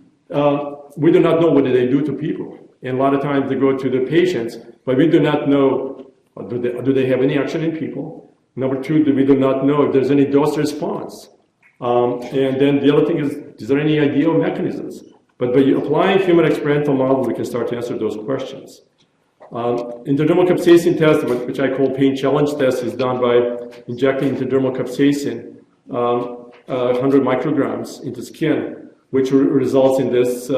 we do not know what they do to people. And a lot of times they go to the patients, but we do not know, do they have any action in people? Number 2, we do not know if there's any dose response. And then the other thing is there any ideal mechanisms? But by applying human experimental models, we can start to answer those questions. Intradermal capsaicin test, which I call pain challenge test, is done by injecting intradermal capsaicin 100 micrograms into skin, which results in this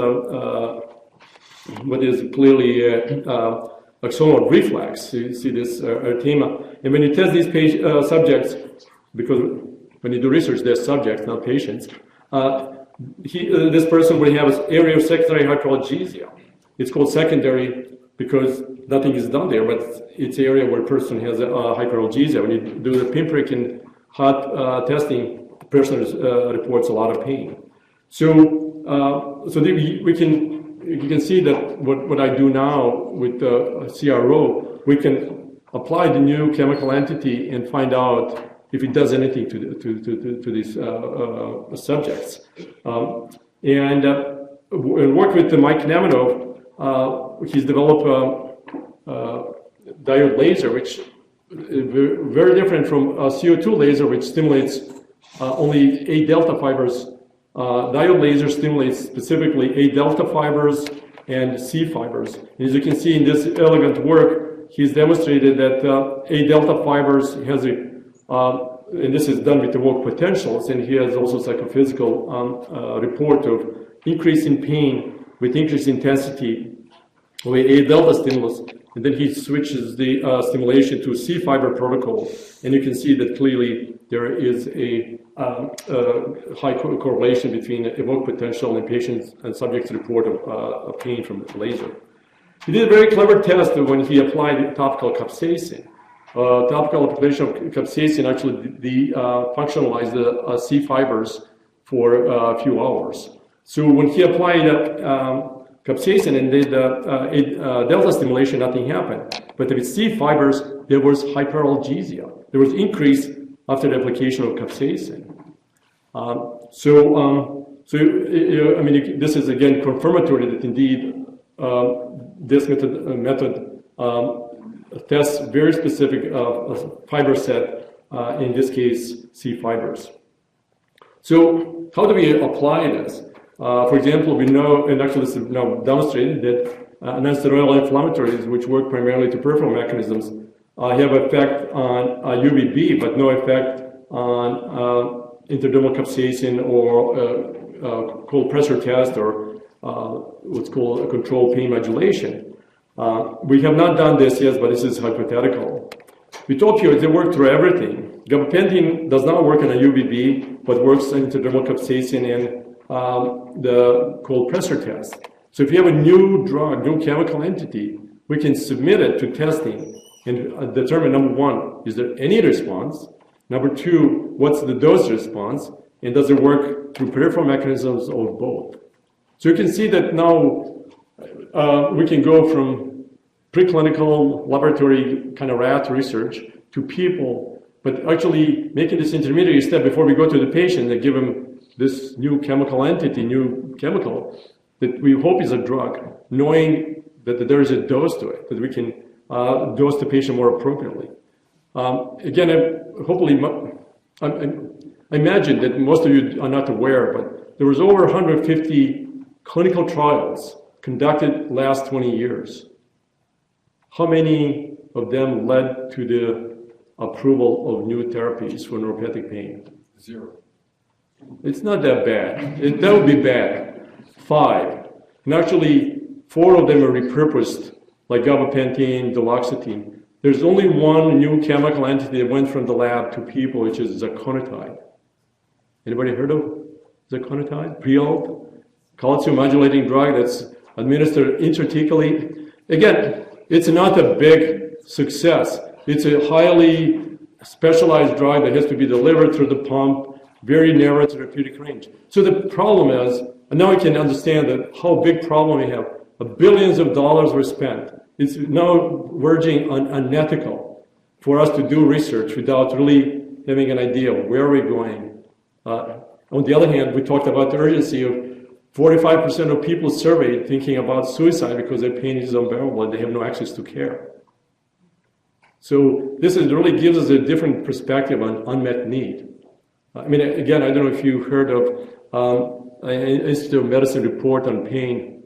what is clearly axonal reflex. You see this erythema. And when you test these subjects, because when you do research, they're subjects, not patients, this person will have an area of secondary hyperalgesia. It's called secondary because nothing is done there, but it's an area where a person has a hyperalgesia. When you do the pinprick and hot testing, the person reports a lot of pain. So, you can see that what I do now with the CRO, we can apply the new chemical entity and find out if it does anything to these subjects. And work with Mike Nemenov, he's developed a diode laser, which is very different from a CO2 laser, which stimulates only A delta fibers. Diode laser stimulates specifically A delta fibers and C fibers. And as you can see in this elegant work, he's demonstrated that A delta fibers has a and this is done with evoked potentials, and he has also psychophysical report of increase in pain with increased intensity with A delta stimulus, and then he switches the stimulation to C fiber protocol, and you can see that clearly there is a high correlation between evoked potential and patients and subjects' report of pain from the laser. He did a very clever test when he applied topical capsaicin. Topical application of capsaicin actually functionalized the C fibers for a few hours. So when he applied capsaicin and did delta stimulation, nothing happened. But with C fibers, there was hyperalgesia. There was increase after the application of capsaicin. This is again confirmatory that indeed this method tests very specific fiber set, in this case, C fibers. So how do we apply this? For example, we know, and actually this is now demonstrated, that nonsteroidal inflammatories, which work primarily to peripheral mechanisms, have effect on UVB, but no effect on intradermal capsaicin or cold pressure test or what's called a controlled pain modulation. We have not done this yet, but this is hypothetical. With opioids, they work through everything. Gabapentin does not work on a UVB, but works on intradermal capsaicin and the cold pressure test. So if you have a new drug, new chemical entity, we can submit it to testing and determine, number one, is there any response? Number two, what's the dose response? And does it work through peripheral mechanisms or both? So you can see that now we can go from preclinical laboratory kind of rat research to people, but actually making this intermediary step before we go to the patient and give them this new chemical entity, new chemical, that we hope is a drug, knowing that there is a dose to it, that we can dose the patient more appropriately. Again, I imagine that most of you are not aware, but there was over 150 clinical trials conducted last 20 years. How many of them led to the approval of new therapies for neuropathic pain? 0. It's not that bad. That would be bad. 5. And actually, 4 of them are repurposed, like gabapentin, duloxetine. There's only one new chemical entity that went from the lab to people, which is zaconotide. Anybody heard of zaconotide? Prialt, calcium modulating drug that's administered intrathecally. Again, it's not a big success. It's a highly specialized drug that has to be delivered through the pump, very narrow therapeutic range. So the problem is, and now we can understand that how big problem we have. Billions of dollars were spent. It's now verging on unethical for us to do research without really having an idea of where we're going. On the other hand, we talked about the urgency of 45% of people surveyed thinking about suicide because their pain is unbearable and they have no access to care. So this really gives us a different perspective on unmet need. Again, I don't know if you heard of an Institute of Medicine report on pain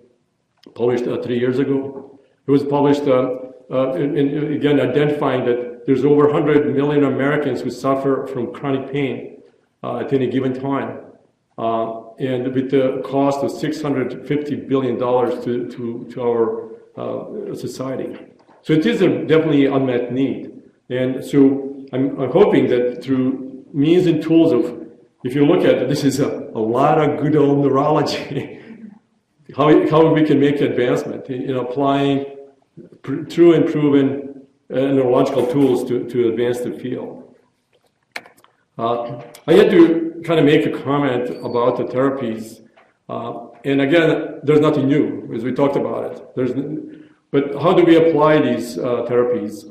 published 3 years ago. It was published, again, identifying that there's over 100 million Americans who suffer from chronic pain at any given time. And with the cost of $650 billion to our society. So it is definitely unmet need. And so I'm hoping that through means and tools of, if you look at it, this is a lot of good old neurology, how we can make advancement in applying true and proven neurological tools to advance the field. I had to kind of make a comment about the therapies. And again, there's nothing new, as we talked about it. But how do we apply these therapies?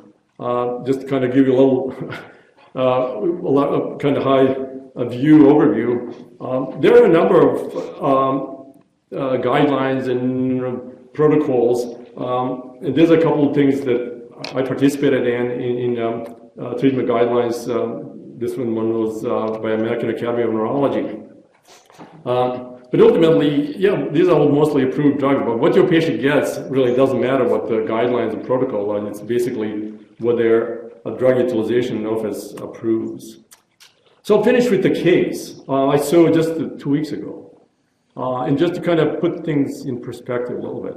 Just to kind of give you a little kind of high overview. There are a number of guidelines and protocols. And there's a couple of things that I participated in treatment guidelines. This one was by American Academy of Neurology. But ultimately, yeah, these are all mostly approved drugs, but what your patient gets really doesn't matter what the guidelines and protocol are. It's basically whether a drug utilization office approves. So I'll finish with the case I saw just 2 weeks ago. And just to kind of put things in perspective a little bit.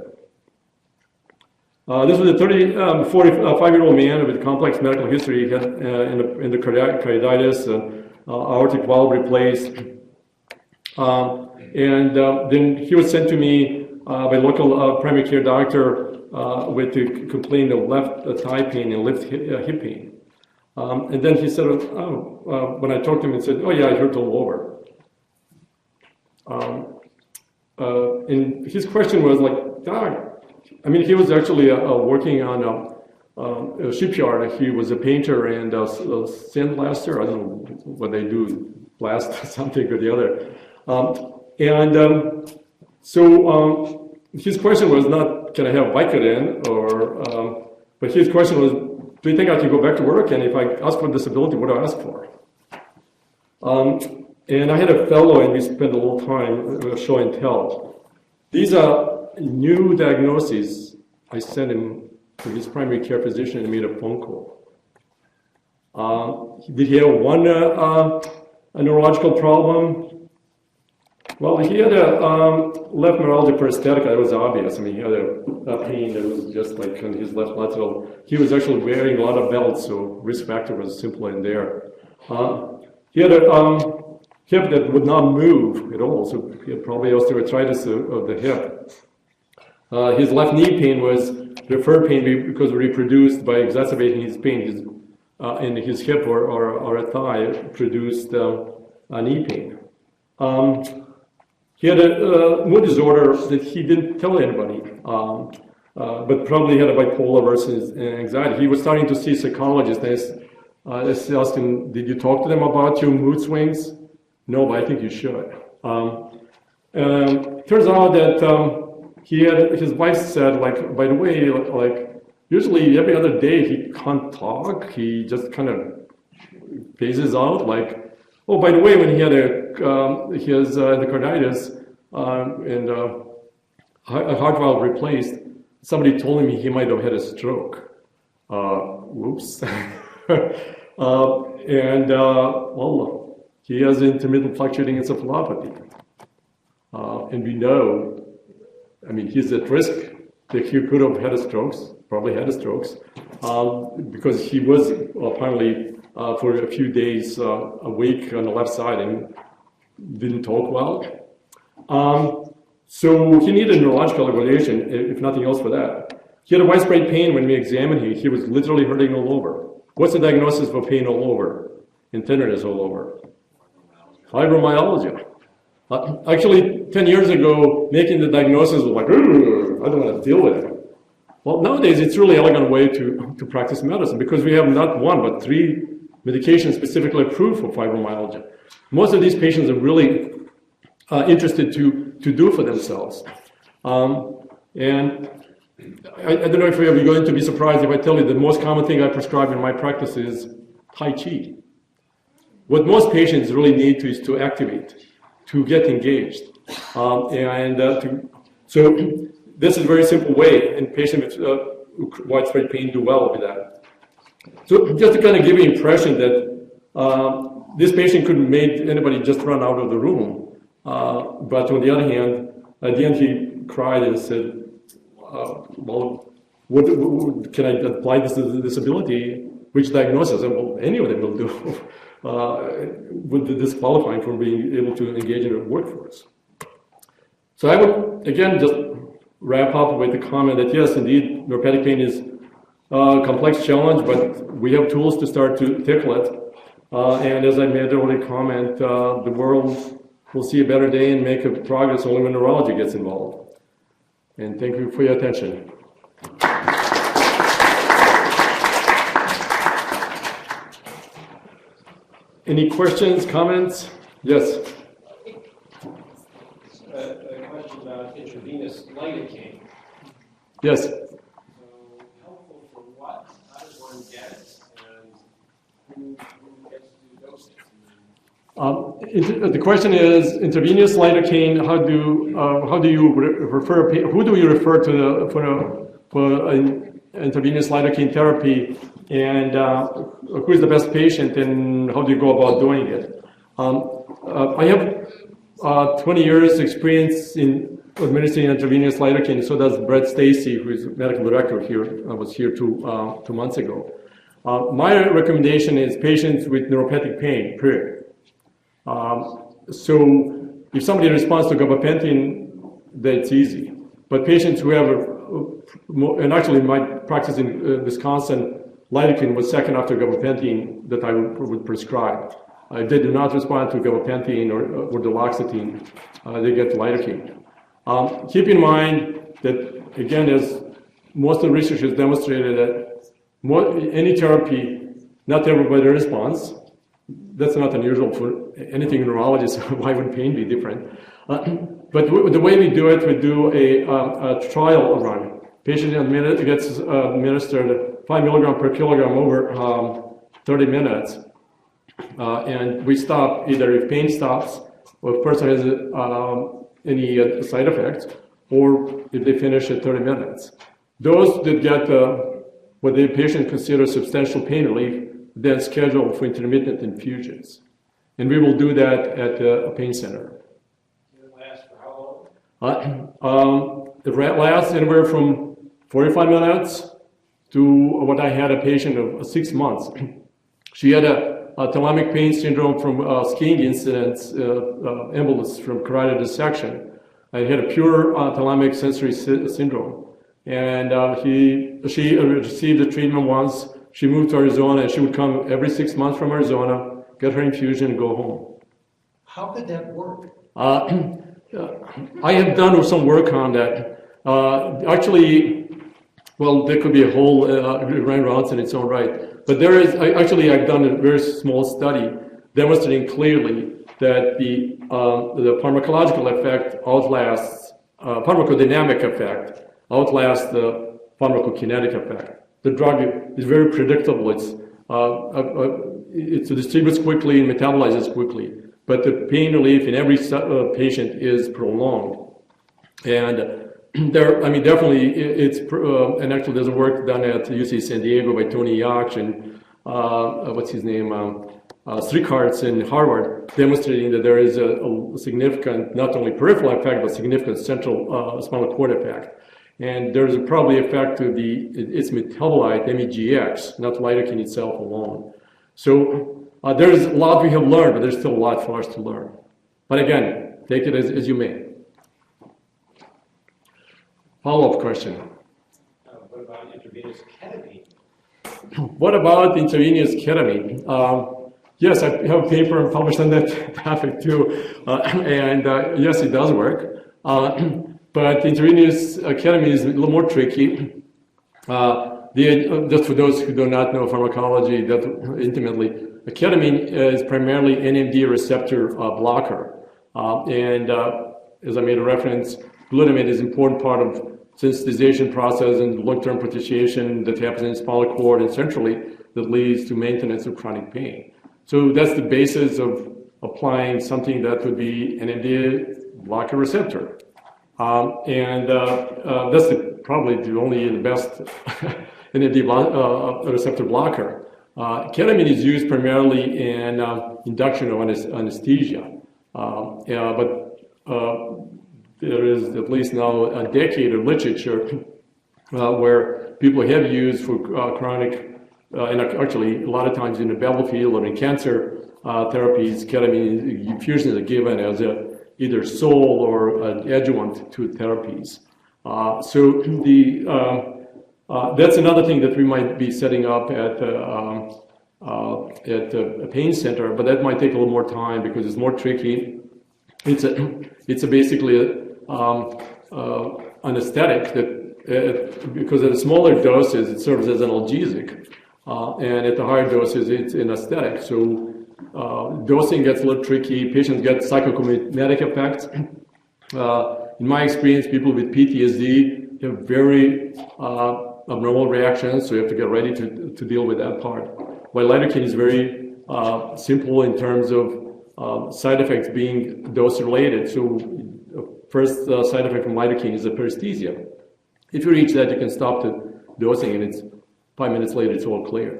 This was a 45-year-old man with complex medical history. He had endocarditis, aortic valve replaced. And then he was sent to me by a local primary care doctor with a complaint of left thigh pain and left hip pain. And then he said, when I talked to him, he said, oh yeah, I hurt all over. And his question was like, Doc, I mean, he was actually working on a shipyard. He was a painter and a sandblaster. I don't know what they do, blast something or the other. So his question was not, can I have Vicodin, but his question was, do you think I can go back to work? And if I ask for disability, what do I ask for? And I had a fellow, and we spent a little time show and tell. These are new diagnoses. I sent him to his primary care physician and made a phone call. Did he have one a neurological problem? Well, he had a left neuralgia peristhetica. That was obvious. I mean, he had a pain that was just like on his left lateral. He was actually wearing a lot of belts, so risk factor was simple in there. He had a hip that would not move at all, so he had probably osteoarthritis of the hip. His left knee pain was referred pain because reproduced by exacerbating his pain. And his hip or a thigh produced a knee pain. He had a mood disorder that he didn't tell anybody, but probably had a bipolar versus anxiety. He was starting to see psychologists. I asked him, did you talk to them about your mood swings? No, but I think you should. Turns out that his wife said, like, by the way, like, usually every other day he can't talk. He just kind of phases out, like, oh, by the way, when he had his endocarditis and a heart valve replaced, somebody told him he might have had a stroke. Whoops. Well, he has intermittent fluctuating encephalopathy. And we know, I mean, he's at risk that he could have had a stroke, probably had a stroke, because he was apparently for a few days awake on the left side and didn't talk well. So he needed neurological evaluation, if nothing else for that. He had a widespread pain when we examined him. He was literally hurting all over. What's the diagnosis for pain all over and tenderness all over? Fibromyalgia. Actually, 10 years ago, making the diagnosis was like, I don't want to deal with it. Well, nowadays, it's really an elegant way to practice medicine because we have not one, but 3 medications specifically approved for fibromyalgia. Most of these patients are really interested to do for themselves. And I don't know if you're going to be surprised if I tell you the most common thing I prescribe in my practice is Tai Chi. What most patients really need is to activate, to get engaged. So this is a very simple way, and patients with widespread pain do well with that. So just to kind of give you an impression that this patient couldn't make anybody just run out of the room. But on the other hand, at the end he cried and said, well, can I apply this to the disability? Which diagnosis? And well, any of them will do. Would be disqualifying from being able to engage in the workforce. So I would, again, just wrap up with the comment that yes, indeed, neuropathic pain is a complex challenge, but we have tools to start to tackle it. And as I made the earlier comment, the world will see a better day and make a progress only when neurology gets involved. And thank you for your attention. Any questions, comments? Yes. A question about intravenous lidocaine. Yes. So helpful for what? How does one get it? And who gets to dose it? The question is intravenous lidocaine. How do you refer? Who do you refer to for intravenous lidocaine therapy? And who is the best patient, and how do you go about doing it? I have 20 years experience in administering intravenous lidocaine. So does Brett Stacy, who is medical director here. I was here 2 months ago. My recommendation is patients with neuropathic pain, period. So if somebody responds to gabapentin, that's easy. But patients who have, and actually in my practice in Wisconsin, lidocaine was second after gabapentin that I would prescribe. If they do not respond to gabapentin or duloxetine, they get lidocaine. Keep in mind that, again, as most of the research has demonstrated, that any therapy, not everybody responds. That's not unusual for anything in neurology, so why would pain be different? But the way we do it, we do a trial run. Patient gets administered 5 milligram per kilogram over 30 minutes. And we stop either if pain stops, or if person has any side effects, or if they finish at 30 minutes. Those that get what the patient considers substantial pain relief, then schedule for intermittent infusions. And we will do that at a pain center. It lasts for how long? It lasts anywhere from 45 minutes to what I had a patient of 6 months. She had a thalamic pain syndrome from skiing incidents, embolus from carotid dissection. I had a pure thalamic sensory syndrome. And she received the treatment once. She moved to Arizona, and she would come every 6 months from Arizona, get her infusion, and go home. How could that work? I have done some work on that. Actually, well, there could be a whole grand rounds in its own right. But there is, I've done a very small study demonstrating clearly that the pharmacological effect outlasts, pharmacodynamic effect outlasts the pharmacokinetic effect. The drug is very predictable. It distributes quickly and metabolizes quickly. But the pain relief in every patient is prolonged. And definitely and actually there's a work done at UC San Diego by Tony Yach and what's his name, Strikarts in Harvard, demonstrating that there is a significant, not only peripheral effect, but significant central spinal cord effect. And there's probably effect to its metabolite, MEGX, not lidocaine itself alone. So there's a lot we have learned, but there's still a lot for us to learn. But again, take it as you may. Follow-up question. What about intravenous ketamine? What about intravenous ketamine? Yes, I have a paper published on that topic too. Yes, it does work. But intravenous ketamine is a little more tricky. Just for those who do not know pharmacology that intimately, ketamine is primarily NMDA receptor blocker. As I made a reference, glutamate is an important part of sensitization process and long-term potentiation that happens in the spinal cord and centrally that leads to maintenance of chronic pain. So that's the basis of applying something that would be an NMDA blocker receptor. That's probably the best NMDA receptor blocker. Ketamine is used primarily in induction of anesthesia. There is at least now a decade of literature where people have used for chronic, and actually a lot of times in the battlefield or in cancer therapies, ketamine infusions are given as either sole or an adjuvant to therapies. So that's another thing that we might be setting up at a pain center, but that might take a little more time because it's more tricky. It's basically anesthetic that because at the smaller doses it serves as an analgesic, and at the higher doses it's anesthetic. So dosing gets a little tricky. Patients get psychokinetic effects. In my experience, people with PTSD have very abnormal reactions, so you have to get ready to deal with that part. While lidocaine is very simple in terms of side effects being dose related. So first side effect from lidocaine is the paresthesia. If you reach that, you can stop the dosing, and it's 5 minutes later, it's all clear.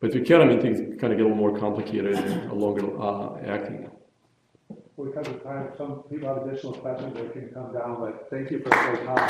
But with ketamine, things kind of get a little more complicated and longer acting. Because of time, some people have additional questions that can come down, but thank you for your time.